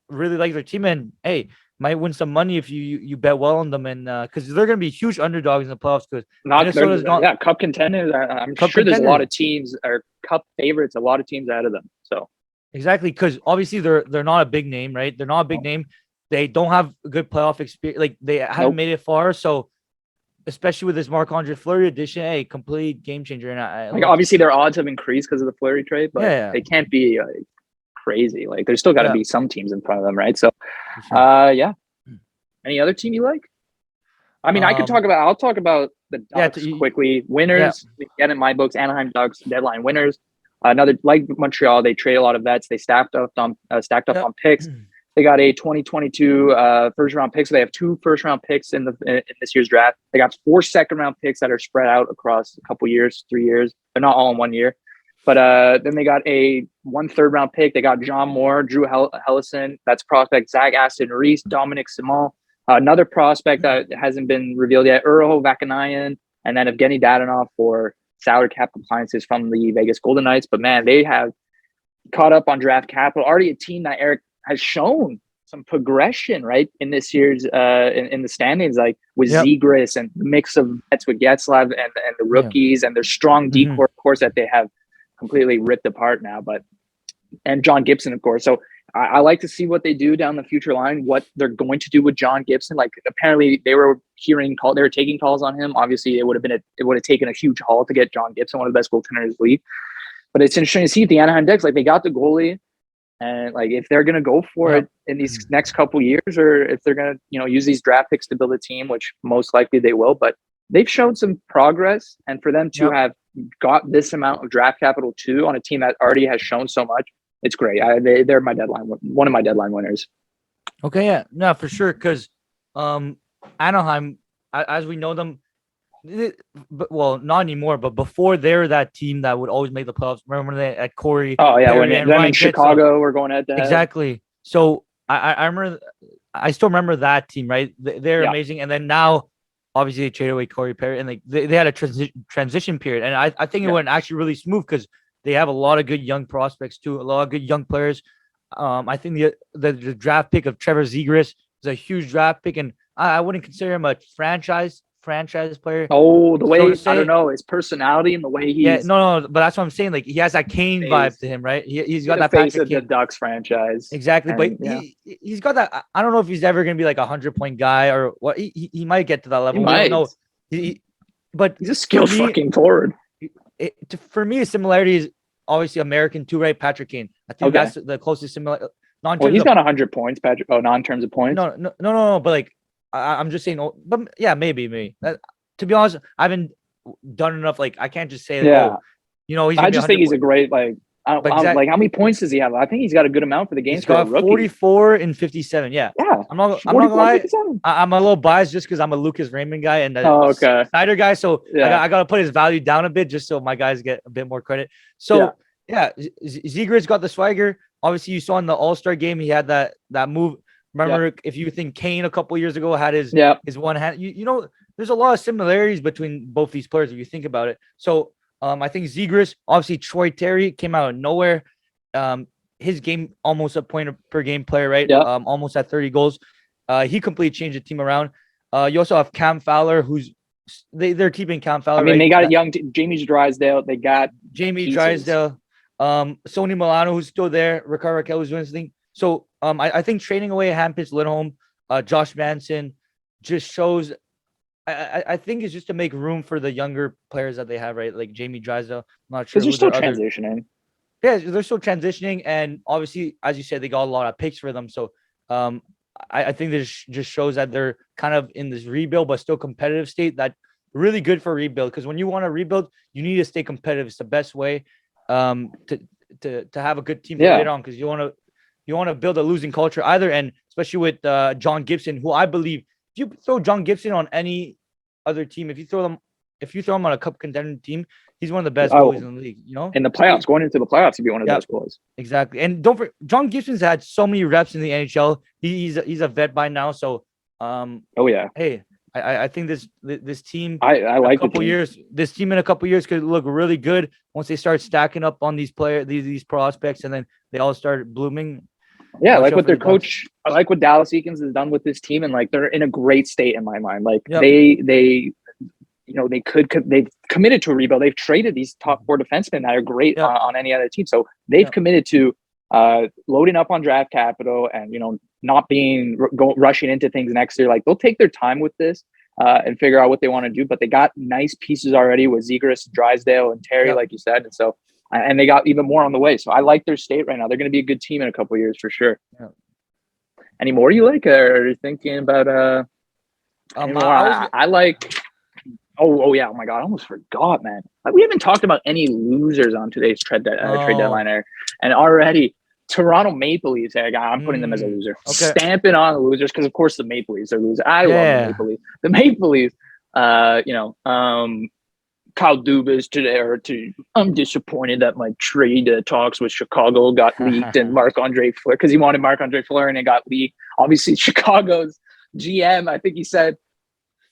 Speaker 2: Really like their team, and hey, might win some money if you bet well on them, and because they're going to be huge underdogs in the playoffs. Because Minnesota's not
Speaker 1: cup contenders. I'm sure there's a lot of teams or cup favorites. A lot of teams out of them. So
Speaker 2: exactly, because obviously they're not a big name, right? They're not a big name. They don't have a good playoff experience. Like they haven't made it far. So especially with this Marc-Andre Fleury addition, hey, complete game changer. And
Speaker 1: obviously their odds have increased because of the Fleury trade, but they can't be crazy. Like there's still got to be some teams in front of them, right? So any other team you like? I mean, I'll talk about the Ducks quickly. Winners again in my books, Anaheim Ducks deadline winners. Another like Montreal, they trade a lot of vets. They stacked up on picks. They got a 2022 first round pick. So they have 2 first round picks in this year's draft. They got 4 second round picks that are spread out across a couple years, 3 years. They're not all in 1 year. But then they got a 1 third round pick. They got John Moore, Drew Hellison. That's prospect Zach Aston Reese, Dominic Simon. Another prospect that hasn't been revealed yet, Urho Vakanayan, and then Evgeny Dadonov for salary cap compliances from the Vegas Golden Knights. But man, they have caught up on draft capital. Already a team that Eric has shown some progression, right, in this year's in the standings, like with
Speaker 2: Yep.
Speaker 1: Zegras and the mix of vets with Getzlav and the rookies and their strong decor, of course, that they have completely ripped apart now. And John Gibson, of course. So I like to see what they do down the future line, what they're going to do with John Gibson. Like apparently they were taking calls on him. Obviously, it would have taken a huge haul to get John Gibson, one of the best goaltenders in the league. But it's interesting to see the Anaheim Ducks, like they got the goalie. And like if they're gonna go for it in these next couple years, or if they're gonna use these draft picks to build a team, which most likely they will, but they've shown some progress, and for them to have got this amount of draft capital too on a team that already has shown so much, it's great. They're my one of my deadline winners.
Speaker 2: Okay, yeah, no, for sure, because Anaheim, as we know them. Well, not anymore, but before they're that team that would always make the playoffs. Remember they at Corey?
Speaker 1: Oh yeah, when them in Chicago were going at that.
Speaker 2: Exactly. So I remember, I still remember that team, right? They're amazing. And then now, obviously, they traded away Corey Perry, and they had a transition period, and I think it went actually really smooth because they have a lot of good young prospects too, a lot of good young players. I think the draft pick of Trevor Zegras is a huge draft pick, and I wouldn't consider him a franchise player.
Speaker 1: Oh, the way I don't know his personality and the way he's
Speaker 2: no, but that's what I'm saying. Like he has that Kane vibe to him, right? He's got that
Speaker 1: face of the Ducks franchise.
Speaker 2: Exactly, and, but he's got that. I don't know if he's ever gonna be like 100-point guy or what. He might get to that level. I don't know. But
Speaker 1: he's a skilled fucking forward.
Speaker 2: For me, a similarity is obviously American too, right? Patrick Kane. I think that's the closest similar.
Speaker 1: Well, he's got 100 points, Patrick. Oh, not in terms of points.
Speaker 2: No. But like. I'm just saying, but yeah, maybe. To be honest, I haven't done enough. Like, I can't just say, he's.
Speaker 1: I just think he's a great like. Like, how many points does he have? I think he's got a good amount for the games.
Speaker 2: He's got 44 and 57. Yeah. I'm not gonna lie. I'm a little biased just because I'm a Lucas Raymond guy and Snyder guy. So I got to put his value down a bit just so my guys get a bit more credit. So Zegras got the swagger. Obviously, you saw in the All-Star game he had that move. Remember, if you think Kane a couple years ago had his one hand, there's a lot of similarities between both these players if you think about it. So I think Zegras, obviously Troy Terry came out of nowhere. His game almost a point per game player, right? Almost at 30 goals. He completely changed the team around. You also have Cam Fowler, who's they're keeping Cam Fowler.
Speaker 1: I mean, they got a young Jamie Drysdale. They got
Speaker 2: Jamie Drysdale, Sonny Milano, who's still there. Ricardo Raquel, who's doing his thing. So I think trading away Hampus Lindholm, Josh Manson just shows. I think it's just to make room for the younger players that they have, right? Like Jamie Drysdale. I'm not sure.
Speaker 1: Because they're still transitioning.
Speaker 2: Yeah, they're still transitioning, and obviously, as you said, they got a lot of picks for them. So I think this just shows that they're kind of in this rebuild, but still competitive state. That really good for rebuild because when you want to rebuild, you need to stay competitive. It's the best way to have a good team later on because you want to build a losing culture either, and especially with John Gibson, who I believe if you throw John Gibson on any other team, if you throw him on a cup contending team, he's one of the best goalies in the league. In
Speaker 1: the playoffs, going into the playoffs, he'd be one of the best goalies.
Speaker 2: Exactly, and don't forget, John Gibson's had so many reps in the NHL. He's a vet by now, so hey, I think this team
Speaker 1: I like
Speaker 2: a couple years. This team in a couple years could look really good once they start stacking up on these prospects, and then they all start blooming.
Speaker 1: Yeah, like what their coach, I like what Dallas Eakins has done with this team, and like they're in a great state in my mind. Like they've committed to a rebuild. They've traded these top 4 defensemen that are great on any other team. So they've committed to loading up on draft capital and not rushing into things next year. Like they'll take their time with this and figure out what they want to do. But they got nice pieces already with Zegras, Drysdale, and Terry, like you said, and so. And they got even more on the way. So I like their state right now. They're going to be a good team in a couple of years for sure. Yeah. Any more you like, or are you thinking about I like oh yeah, oh my god, I almost forgot, man. Like, we haven't talked about any losers on today's trade deadline era. And already Toronto Maple Leafs, I'm putting them as a loser. Okay. Stamping on the losers because of course the Maple Leafs are losers. I love the Maple Leafs. The Maple Leafs, Kyle Dubas I'm disappointed that my trade talks with Chicago got leaked and Marc-Andre Fleury, because he wanted Marc-Andre Fleury and it got leaked. Obviously, Chicago's GM, I think he said,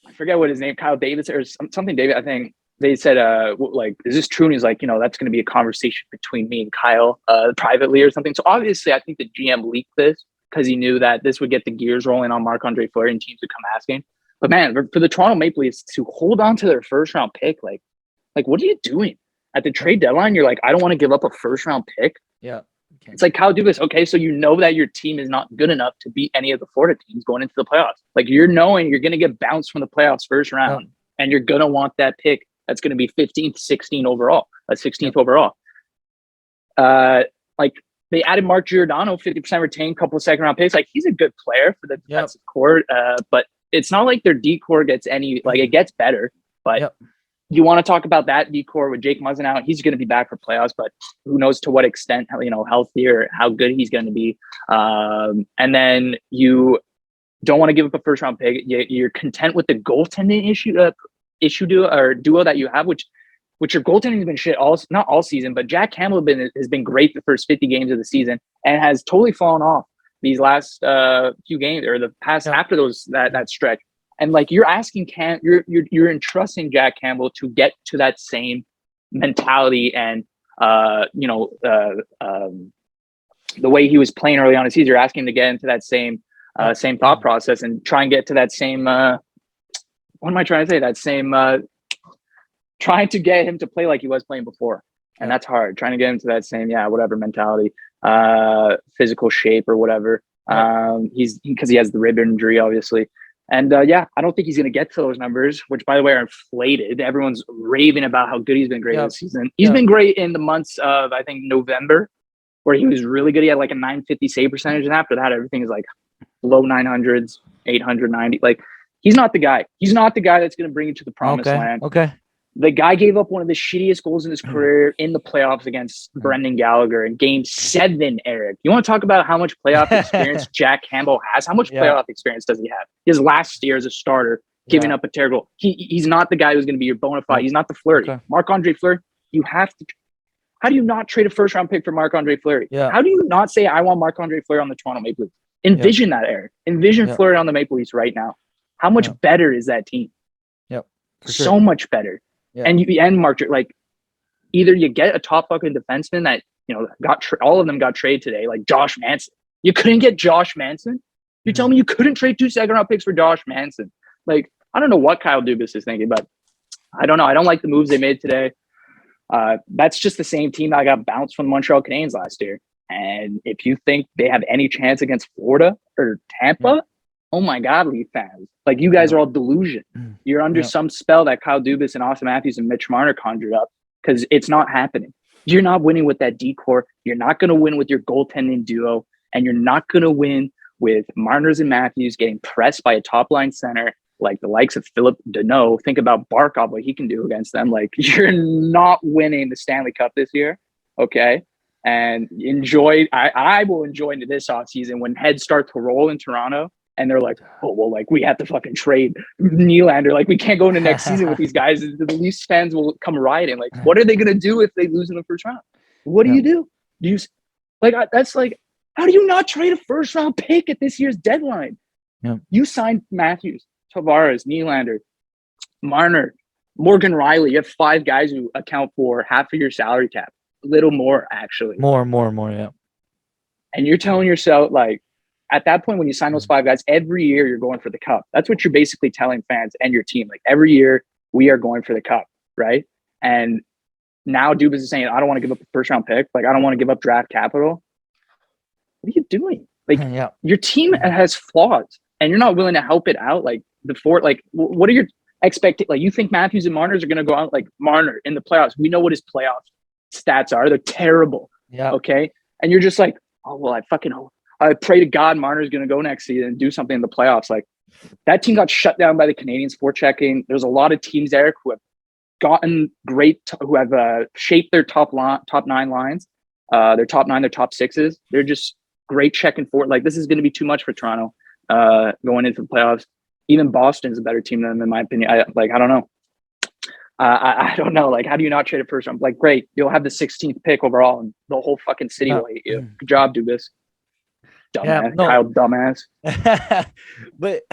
Speaker 1: I forget what his name, Kyle Davis or something David, I think they said, is this true? And he's like, that's going to be a conversation between me and Kyle privately or something. So obviously, I think the GM leaked this because he knew that this would get the gears rolling on Marc-Andre Fleury and teams would come asking. But man, for the Toronto Maple Leafs to hold on to their first round pick, like what are you doing at the trade deadline? You're like, I don't want to give up a first round pick.
Speaker 2: Yeah.
Speaker 1: It's like Kyle Dubas. Okay, so you know that your team is not good enough to beat any of the Florida teams going into the playoffs. Like you're knowing you're going to get bounced from the playoffs first round, and you're going to want that pick that's going to be 15th, 16th overall, 16th overall. Like they added Mark Giordano, 50% retained, couple of second round picks. Like he's a good player for the defensive core, but it's not like their D-core gets any, like it gets better, but you want to talk about that D-core with Jake Muzzin out. He's going to be back for playoffs, but who knows to what extent, healthy or how good he's going to be. And then you don't want to give up a first round pick. You're content with the goaltending duo that you have, which your goaltending has been shit not all season, but Jack Campbell has been great the first 50 games of the season and has totally fallen off these last few games or the past after that stretch. And like you're asking you're entrusting Jack Campbell to get to that same mentality and the way he was playing early on in the season. You're asking him to get into that same thought process and try and get to that same what am I trying to say? That same trying to get him to play like he was playing before. And that's hard. Trying to get him to that same whatever mentality, physical shape or whatever. He's because he has the rib injury, obviously. And I don't think he's going to get to those numbers, which, by the way, are inflated. Everyone's raving about how good he's been great this season. He's been great in the months of, I think, November, where he was really good. He had like a 950 save percentage. And after that, everything is like low 900s, 890. Like, he's not the guy. He's not the guy that's going to bring you to the promised land.
Speaker 2: Okay.
Speaker 1: The guy gave up one of the shittiest goals in his career in the playoffs against Brendan Gallagher in Game 7, Eric. You want to talk about how much playoff experience Jack Campbell has? How much playoff experience does he have? His last year as a starter, giving up a terrible – he's not the guy who's going to be your bona fide. He's not the Fleury. Okay. Marc-Andre Fleury, you have to – how do you not trade a first-round pick for Marc-Andre Fleury? Yeah. How do you not say, I want Marc-Andre Fleury on the Toronto Maple Leafs? Envision that, Eric. Envision Fleury on the Maple Leafs right now. How much better is that team?
Speaker 2: Yep.
Speaker 1: So much better. Yeah. And Mark, like either you get a top fucking defenseman that all of them got traded today, like Josh Manson. You couldn't get Josh Manson. You tell me you couldn't trade 2 second round picks for Josh Manson. Like I don't know what Kyle Dubas is thinking, but I don't know. I don't like the moves they made today. That's just the same team that got bounced from the Montreal Canadiens last year. And if you think they have any chance against Florida or Tampa, oh my God, Leaf fans. Like you guys are all delusion. You're under some spell that Kyle Dubas and Austin Matthews and Mitch Marner conjured up because it's not happening. You're not winning with that D-core. You're not going to win with your goaltending duo. And you're not going to win with Marners and Matthews getting pressed by a top-line center like the likes of Philip Deneau. Think about Barkov, what he can do against them. Like you're not winning the Stanley Cup this year. Okay. And I will enjoy this offseason when heads start to roll in Toronto. And they're like, oh, well, like, we have to fucking trade Nylander. Like, we can't go into next season with these guys. The Leafs fans will come rioting. Like, what are they going to do if they lose in the first round? What do you do? That's like, how do you not trade a first-round pick at this year's deadline? Yeah. You signed Matthews, Tavares, Nylander, Marner, Morgan Riley. You have 5 guys who account for half of your salary cap. A little more, actually.
Speaker 2: More, yeah.
Speaker 1: And you're telling yourself, like, at that point, when you sign those 5 guys, every year you're going for the cup. That's what you're basically telling fans and your team. Like every year we are going for the cup, right? And now Dubas is saying, I don't want to give up a first-round pick. Like I don't want to give up draft capital. What are you doing? Like your team has flaws, and you're not willing to help it out. Like before, like what are your expectations? Like you think Matthews and Marner are going to go out like Marner in the playoffs? We know what his playoff stats are. They're terrible. Yeah. Okay. And you're just like, oh well, I pray to God Marner's going to go next season and do something in the playoffs. Like that team got shut down by the Canadiens for checking. There's a lot of teams, Eric, who have gotten great, who have shaped their top 9 lines, their top 9, their top 6s. They're just great checking forward. Like this is going to be too much for Toronto going into the playoffs. Even Boston's a better team than them, in my opinion. I don't know. I don't know. Like, how do you not trade a first round? Like, great, you'll have the 16th pick overall, and the whole fucking city will hate you. Good job, Dubas. Kyle, dumbass.
Speaker 2: But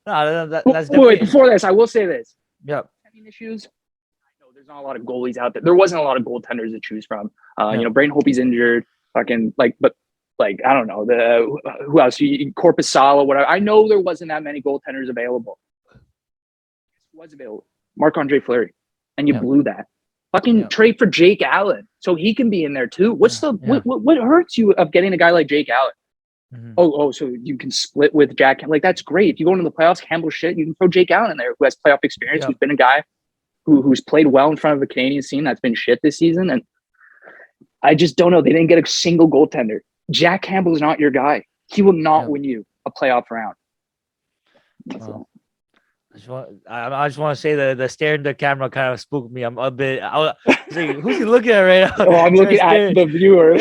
Speaker 2: no, that's
Speaker 1: definitely... Wait, before this, I will say this.
Speaker 2: Yep.
Speaker 1: Issues. I know there's not a lot of goalies out there. There wasn't a lot of goaltenders to choose from. Braden Holtby's injured. But like I don't know who else? Corpusala, whatever. I know there wasn't that many goaltenders available. Was available. Marc-Andre Fleury, and you blew that. Fucking trade for Jake Allen so he can be in there too. What's what hurts you of getting a guy like Jake Allen? Oh, so you can split with Jack. Like that's great. If you go into the playoffs, Campbell shit, you can throw Jake Allen in there who has playoff experience, who's been a guy who's played well in front of a Canadian scene that's been shit this season. And I just don't know. They didn't get a single goaltender. Jack Campbell is not your guy. He will not win you a playoff round.
Speaker 2: I just want to say the stare in the camera kind of spooked me. I'm a bit. Who's he looking at right now?
Speaker 1: Oh, I'm looking at the viewers.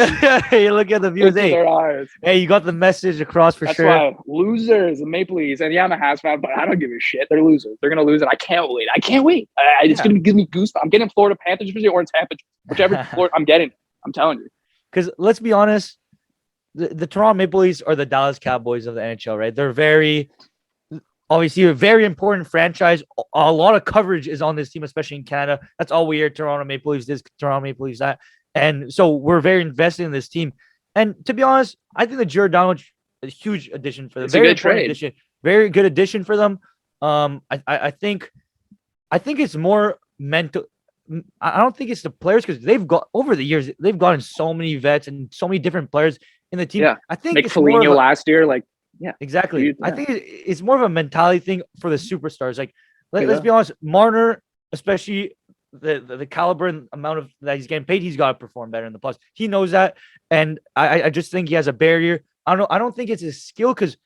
Speaker 2: You look at the viewers. Hey,
Speaker 1: their eyes.
Speaker 2: Hey, you got the message across for
Speaker 1: That's
Speaker 2: sure.
Speaker 1: Why. Losers, the Maple Leafs, and I'm a Habs fan, but I don't give a shit. They're losers. They're gonna lose, and I can't wait. It's gonna give me goosebumps. I'm getting Florida Panthers or Tampa, whichever Florida I'm getting. I'm telling you.
Speaker 2: Because let's be honest, the Toronto Maple Leafs are the Dallas Cowboys of the NHL, right? They're obviously a very important franchise. A lot of coverage is on this team, especially in Canada. That's all we hear. Toronto Maple Leafs this, Toronto Maple Leafs that. And so we're very invested in this team. And to be honest, I think the Giordano is a huge addition for them.
Speaker 1: It's a good trade.
Speaker 2: Addition. Very good addition for them. I think it's more mental. I don't think it's the players because they've got over the years, they've gotten so many vets and so many different players in the team.
Speaker 1: Yeah.
Speaker 2: I think
Speaker 1: it's Foligno last year,
Speaker 2: exactly. Yeah. I think it's more of a mentality thing for the superstars. Like, let's be honest, Marner, especially the caliber and amount of that he's getting paid, he's got to perform better in the playoffs. He knows that, and I just think he has a barrier. I don't think it's his skill because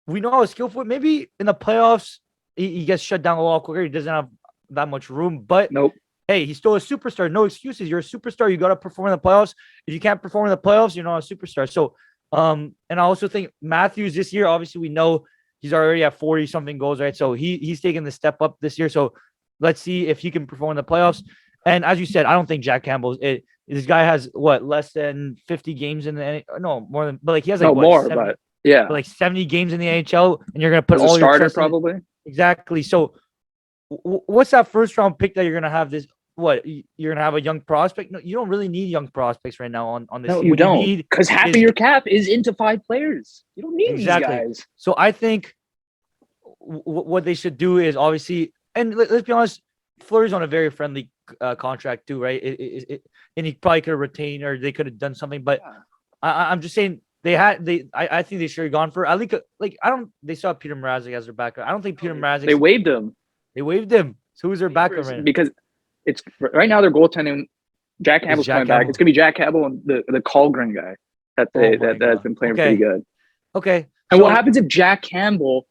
Speaker 2: we know how skillful. Maybe in the playoffs he gets shut down a lot quicker. He doesn't have that much room, but
Speaker 1: nope.
Speaker 2: Hey, he's still a superstar. No excuses. You're a superstar. You got to perform in the playoffs. If you can't perform in the playoffs, you're not a superstar. So, and I also think Matthews this year, obviously we know he's already at 40 something goals, right? So he's taking the step up this year. So let's see if he can perform in the playoffs. And as you said, I don't think Jack Campbell. This guy has less than 50 games in the more than, but like he has like
Speaker 1: more,
Speaker 2: 70,
Speaker 1: but yeah,
Speaker 2: like 70 games in the NHL, and you're gonna put
Speaker 1: as
Speaker 2: all
Speaker 1: a starter
Speaker 2: your
Speaker 1: probably.
Speaker 2: Exactly. So what's that first round pick that you're gonna have this? What you're gonna have a young prospect? No, you don't really need young prospects right now on this.
Speaker 1: No,
Speaker 2: team.
Speaker 1: you don't, because half of your cap is into 5 players. You don't need these guys.
Speaker 2: So I think what they should do is obviously, and let's be honest, Fleury's on a very friendly contract too, right? And he probably could have retained, or they could have done something. But I'm just saying I think they should have gone for. I think they saw Peter Mrazek as their backup. I don't think Peter Mrazek.
Speaker 1: They waived him.
Speaker 2: So who's their backup right now?
Speaker 1: Because it's right now they're goaltending. Jack Campbell's coming back. It's gonna be Jack Campbell and the Colgren guy that has been playing pretty good.
Speaker 2: Okay.
Speaker 1: And what happens if Jack Campbell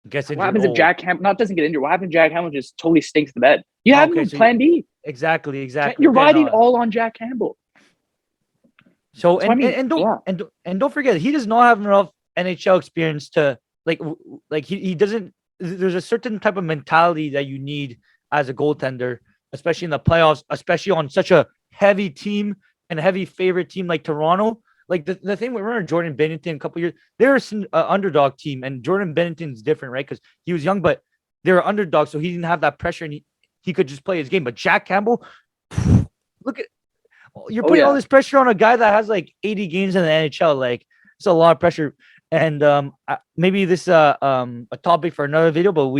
Speaker 2: gets injured?
Speaker 1: What happens if Jack Campbell doesn't get injured? What happens if Jack Campbell just totally stinks the bed? You have plan B.
Speaker 2: Exactly.
Speaker 1: You're riding all on Jack Campbell.
Speaker 2: So and don't forget, he does not have enough NHL experience to like he doesn't. There's a certain type of mentality that you need as a goaltender, especially in the playoffs, especially on such a heavy team and heavy favorite team like Toronto. Like the thing, remember Jordan Binnington a couple years, they're an underdog team, and Jordan Binnington's different, right? Because he was young, but they were underdogs, so he didn't have that pressure, and he could just play his game. But Jack Campbell, look at you're putting all this pressure on a guy that has like 80 games in the NHL. Like it's a lot of pressure. And maybe this a topic for another video, but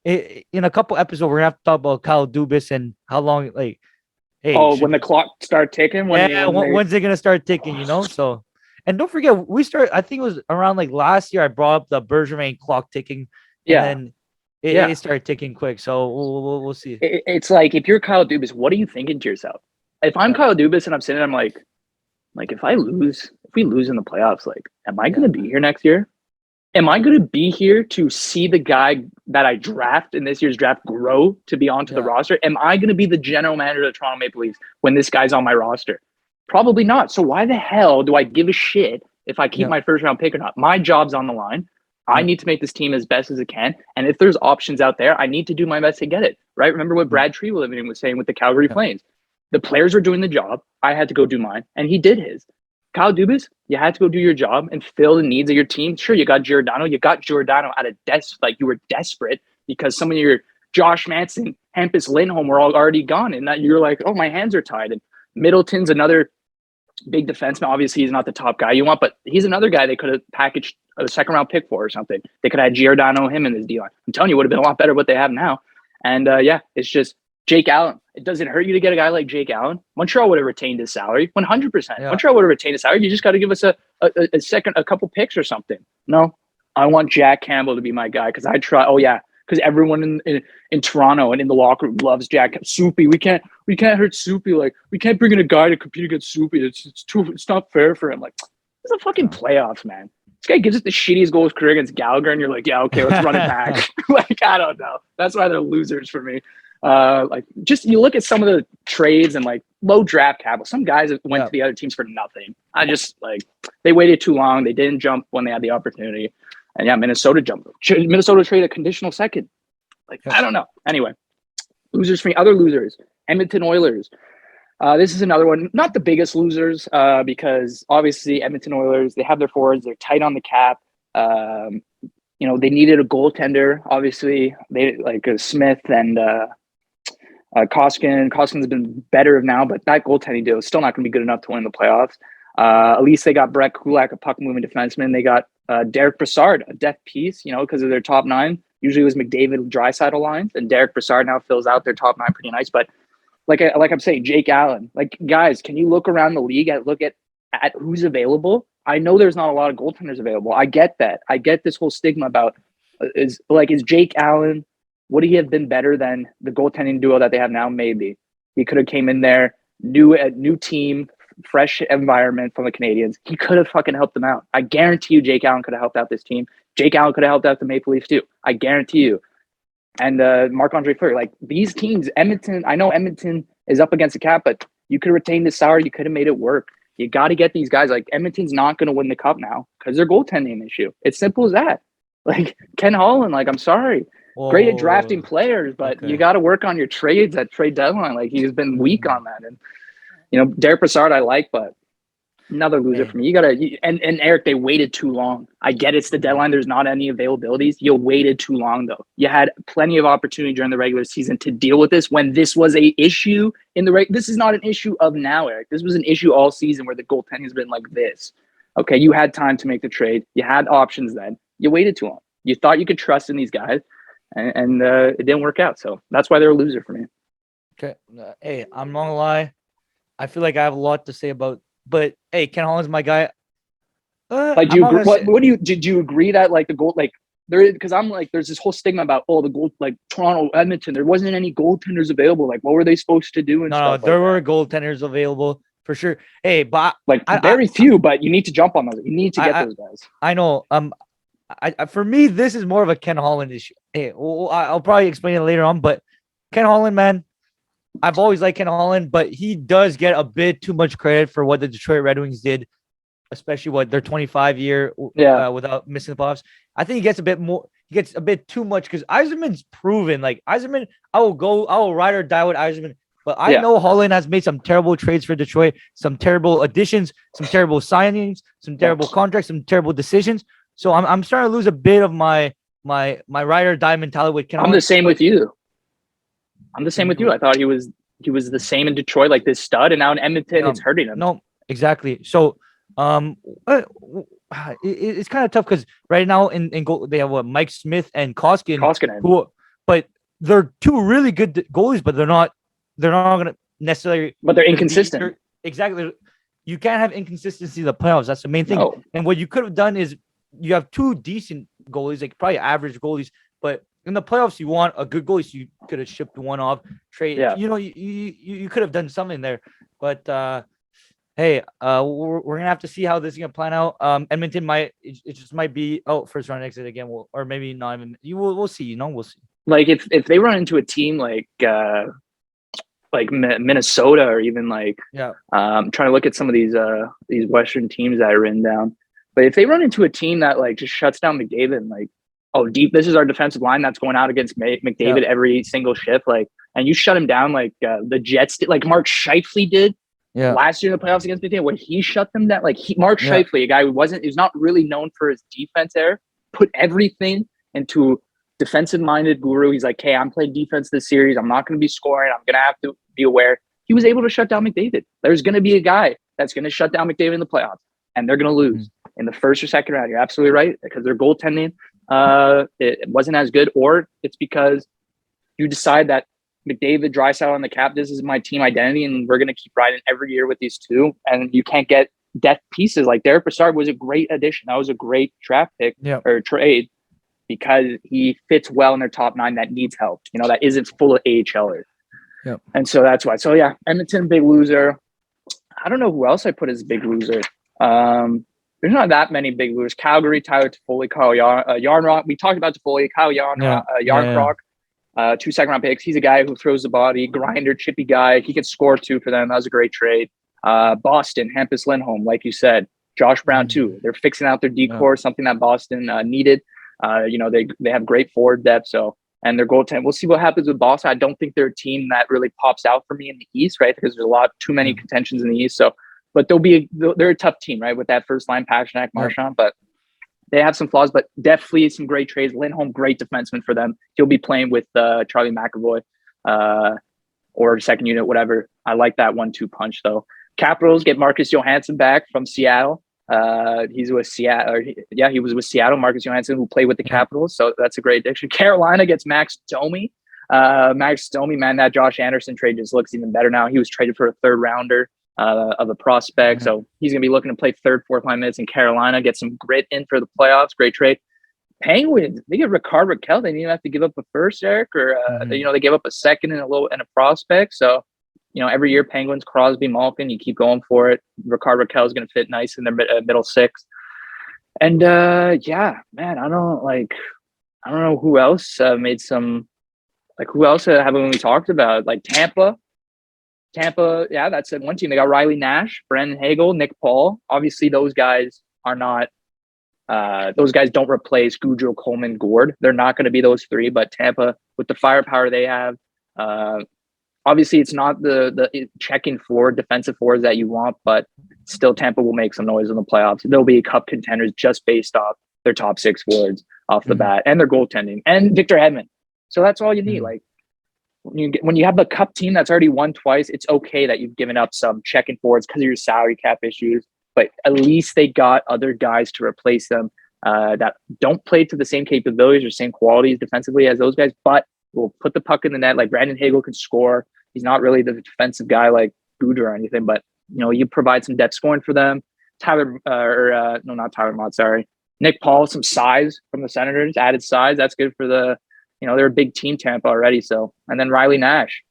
Speaker 2: in a couple episodes we're gonna have to talk about Kyle Dubas and how long
Speaker 1: when the clock start ticking.
Speaker 2: When's it gonna start ticking? So, and don't forget I think it was around like last year I brought up the Bergevin clock ticking. And then it started ticking quick. So we'll see.
Speaker 1: It's like if you're Kyle Dubas, what are you thinking to yourself? If I'm Kyle Dubas and I'm sitting, I'm like if we lose in the playoffs, am I going to be here next year? Am I going to be here to see the guy that I draft in this year's draft grow to be onto the roster? Am I going to be the general manager of the Toronto Maple Leafs when this guy's on my roster? Probably not. So why the hell do I give a shit if I keep my first round pick or not? My job's on the line. I need to make this team as best as it can. And if there's options out there, I need to do my best to get it. Right? Remember what Brad Treliving was saying with the Calgary Flames. The players were doing the job. I had to go do mine, and he did his. Kyle Dubas, you had to go do your job and fill the needs of your team. Sure, you got Giordano. You got Giordano at you were desperate because some of your Josh Manson, Hampus Lindholm were all already gone, and that you're like, oh, my hands are tied. And Middleton's another big defenseman. Obviously, he's not the top guy you want, but he's another guy they could have packaged a second round pick for or something. They could have had Giordano him in this deal. I'm telling you, it would have been a lot better what they have now. And it's just Jake Allen. It doesn't hurt you to get a guy like Jake Allen. Montreal would have retained his salary 100%.
Speaker 2: Yeah.
Speaker 1: Montreal would have retained his salary. You just got to give us a couple picks or something. No, I want Jack Campbell to be my guy because I try. Oh yeah, because everyone in Toronto and in the locker room loves Jack Soupy. We can't hurt Soupy. Like we can't bring in a guy to compete against Soupy. It's not fair for him. Like it's a fucking playoffs, man. This guy gives us the shittiest goals career against Gallagher, and you're like, yeah, okay, let's run it back. Like I don't know. That's why they're losers for me. Just you look at some of the trades and like low draft capital. Some guys went to the other teams for nothing. I just like they waited too long. They didn't jump when they had the opportunity. And yeah, Minnesota jumped. Minnesota traded a conditional second. Like, I don't know. Anyway, losers for me. Other losers. Edmonton Oilers. This is another one. Not the biggest losers because obviously Edmonton Oilers, they have their forwards. They're tight on the cap. They needed a goaltender. Obviously, they like Smith and Koskinen. Koskinen's been better now, but that goaltending deal is still not going to be good enough to win the playoffs. At least they got Brett Kulak, a puck-moving defenseman. They got Derek Brassard, a depth piece, because of their top nine. Usually it was McDavid, Draisaitl lines, and Derek Brassard now fills out their top nine pretty nice. But like I'm saying, Jake Allen. Like, guys, can you look around the league and look at who's available? I know there's not a lot of goaltenders available. I get that. I get this whole stigma about is Jake Allen, would he have been better than the goaltending duo that they have now? Maybe. He could have came in there, new team, fresh environment from the Canadiens. He could have fucking helped them out. I guarantee you Jake Allen could have helped out this team. Jake Allen could have helped out the Maple Leafs too. I guarantee you. And Marc-Andre Fleury, like these teams, Edmonton, I know Edmonton is up against the cap, but you could have retained the salary. You could have made it work. You got to get these guys. Like Edmonton's not going to win the cup now because they're goaltending issue. It's simple as that. Like Ken Holland, like I'm sorry, great at drafting players, but you got to work on your trades at trade deadline. Like he's been weak on that, and Derek Brassard I like, but another loser for me. You gotta and Eric, they waited too long. I get it's the deadline. There's not any availabilities. You waited too long though. You had plenty of opportunity during the regular season to deal with this when this was a issue in the This is not an issue of now, Eric. This was an issue all season where the goaltending has been like this. Okay, you had time to make the trade. You had options then. You waited too long. You thought you could trust in these guys, and it didn't work out. So that's why they're a loser for me.
Speaker 2: Okay, hey, I'm not gonna lie. I feel like I have a lot to say about. But hey, Ken Holland's my guy.
Speaker 1: Like, do you agree, what do you did you agree that like the goal like there because I'm like there's this whole stigma about the goal like Toronto, Edmonton, there wasn't any goaltenders available. Like what were they supposed to do? And
Speaker 2: no, there were goaltenders available for sure. Hey, but
Speaker 1: like very few, but you need to jump on those. You need to get those guys.
Speaker 2: I know. For me, this is more of a Ken Holland issue. Hey, I'll probably explain it later on, but Ken Holland, man. I've always liked Ken Holland, but he does get a bit too much credit for what the Detroit Red Wings did, especially their 25-year without missing the playoffs. I think he gets a bit more. He gets a bit too much because Yzerman's proven. Like Yzerman, I will ride or die with Yzerman. But I know Holland has made some terrible trades for Detroit, some terrible additions, some terrible signings, some terrible contracts, some terrible decisions. So I'm starting to lose a bit of my ride or die mentality with Ken Holland.
Speaker 1: I'm the same with you. I thought he was the same in Detroit, like this stud, and now in Edmonton, it's hurting him.
Speaker 2: No, exactly. So, it's kind of tough because right now in goal they have Mike Smith and Koskinen, but they're two really good goalies, but they're not going to necessarily.
Speaker 1: But they're inconsistent.
Speaker 2: Exactly. You can't have inconsistency in the playoffs. That's the main thing.
Speaker 1: No.
Speaker 2: And what you could have done is you have two decent goalies, like probably average goalies, but in the playoffs, you want a good goalie, so you could have shipped one off, trade. Yeah. You could have done something there. But hey, we're gonna have to see how this is gonna plan out. Edmonton it just might be first round exit again, or maybe not even. We'll see. We'll see.
Speaker 1: Like if they run into a team like Minnesota or even I'm trying to look at some of these Western teams that I written down. But if they run into a team that like just shuts down McDavid and deep. This is our defensive line that's going out against McDavid every single shift. And you shut him down like the Jets did, like Mark Scheifele did last year in the playoffs against McDavid, where he shut them down. Like Mark Scheifele, a guy who was not really known for his defense there, put everything into defensive-minded guru. He's like, hey, I'm playing defense this series. I'm not going to be scoring. I'm going to have to be aware. He was able to shut down McDavid. There's going to be a guy that's going to shut down McDavid in the playoffs, and they're going to lose in the first or second round. You're absolutely right, because their goaltending it wasn't as good, or it's because you decide that McDavid, Draisaitl on the cap, this is my team identity, and we're going to keep riding every year with these two, and you can't get depth pieces. Like Derek Brassard was a great addition. That was a great draft pick or trade, because he fits well in their top 9 that needs help, that isn't full of AHLers.
Speaker 2: Yep.
Speaker 1: And so that's why. So yeah, Edmonton, big loser. I don't know who else I put as big loser. There's not that many big losers. Calgary, Tyler Toffoli, Kyle Yarnrock. We talked about Toffoli, Kyle Yarncroc, 2 second-round picks. He's a guy who throws the body, grinder, chippy guy. He could score too for them. That was a great trade. Boston, Hampus Lindholm, like you said. Josh Brown too. They're fixing out their decor, something that Boston needed. They have great forward depth. And their goaltending. We'll see what happens with Boston. I don't think they're a team that really pops out for me in the East, right? Because there's too many contentions in the East. So, but they're a tough team, right? With that first line, Pastrnak, Marchand, but they have some flaws. But definitely some great trades. Lindholm, great defenseman for them. He'll be playing with Charlie McAvoy or second unit, whatever. I like that 1-2 punch though. Capitals get Marcus Johansson back from Seattle. He's with Seattle. He was with Seattle. Marcus Johansson, who played with the Capitals, so that's a great addition. Carolina gets Max Domi. Max Domi, man, that Josh Anderson trade just looks even better now. He was traded for a 3rd rounder of a prospect, so he's gonna be looking to play 3rd, 4th line minutes in Carolina. Get some grit in for the playoffs. Great trade. Penguins, they get Rickard Rakell. They didn't even have to give up a first, Eric, or they gave up a second and a prospect. So. Every year, Penguins, Crosby, Malkin, you keep going for it. Rickard Rakell is going to fit nice in their middle 6. And man, I don't know who else made some, who else haven't we talked about? Like Tampa, that's one team. They got Riley Nash, Brandon Hagel, Nick Paul. Obviously, those guys are not, those guys don't replace Gaudreau, Coleman, Gord. They're not going to be those 3, but Tampa, with the firepower they have, obviously, it's not the checking forward, defensive forwards that you want, but still Tampa will make some noise in the playoffs. They'll be cup contenders just based off their top 6 forwards off the bat and their goaltending and Victor Hedman. So that's all you need. Like when you have a cup team that's already won twice, it's okay that you've given up some checking forwards because of your salary cap issues, but at least they got other guys to replace them that don't play to the same capabilities or same qualities defensively as those guys, but will put the puck in the net. Like Brandon Hagel can score. He's not really the defensive guy like Gaudreau or anything, but you provide some depth scoring for them. Nick Paul, some size from the Senators, added size. That's good for they're a big team, Tampa already. So, and then Riley Nash,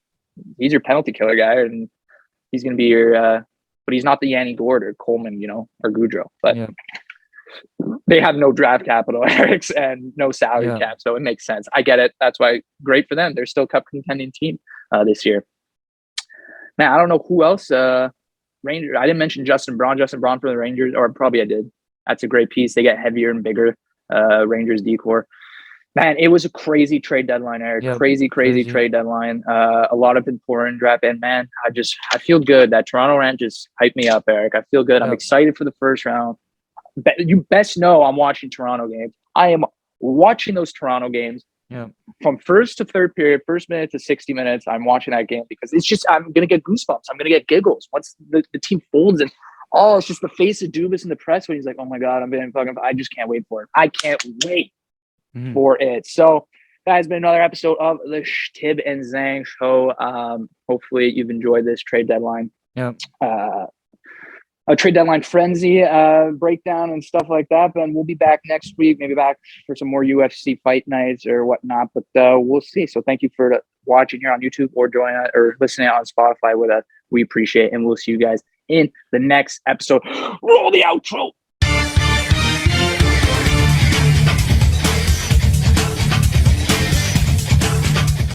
Speaker 1: he's your penalty killer guy, and he's going to be your, but he's not the Yanni Gord or Coleman, or Gaudreau, but they have no draft capital, Eric's, and no salary cap. So it makes sense. I get it. That's why great for them. They're still cup contending team this year. Man, I don't know who else. Rangers. I didn't mention Justin Braun for the Rangers, or probably I did. That's a great piece. They get heavier and bigger. Rangers decor. Man, it was a crazy trade deadline, Eric.
Speaker 2: Yep.
Speaker 1: Crazy trade deadline. A lot of important draft, and man, I feel good. That Toronto rant just hyped me up, Eric. I feel good. I'm excited for the first round. You best know I'm watching Toronto games. I am watching those Toronto games from first to third period, first minute to 60 minutes. I'm watching that game because it's just, I'm going to get goosebumps. I'm going to get giggles once the team folds, and it's just the face of Dubas in the press when he's like, oh my God, I just can't wait for it. I can't wait for it. So that has been another episode of the Chtib and Zhang show. Hopefully you've enjoyed this trade deadline. A trade deadline frenzy breakdown and stuff like that. But we'll be back next week, maybe back for some more UFC fight nights or whatnot. But we'll see. So thank you for watching here on YouTube or joining us or listening on Spotify with us. We appreciate it. And we'll see you guys in the next episode. Roll the outro.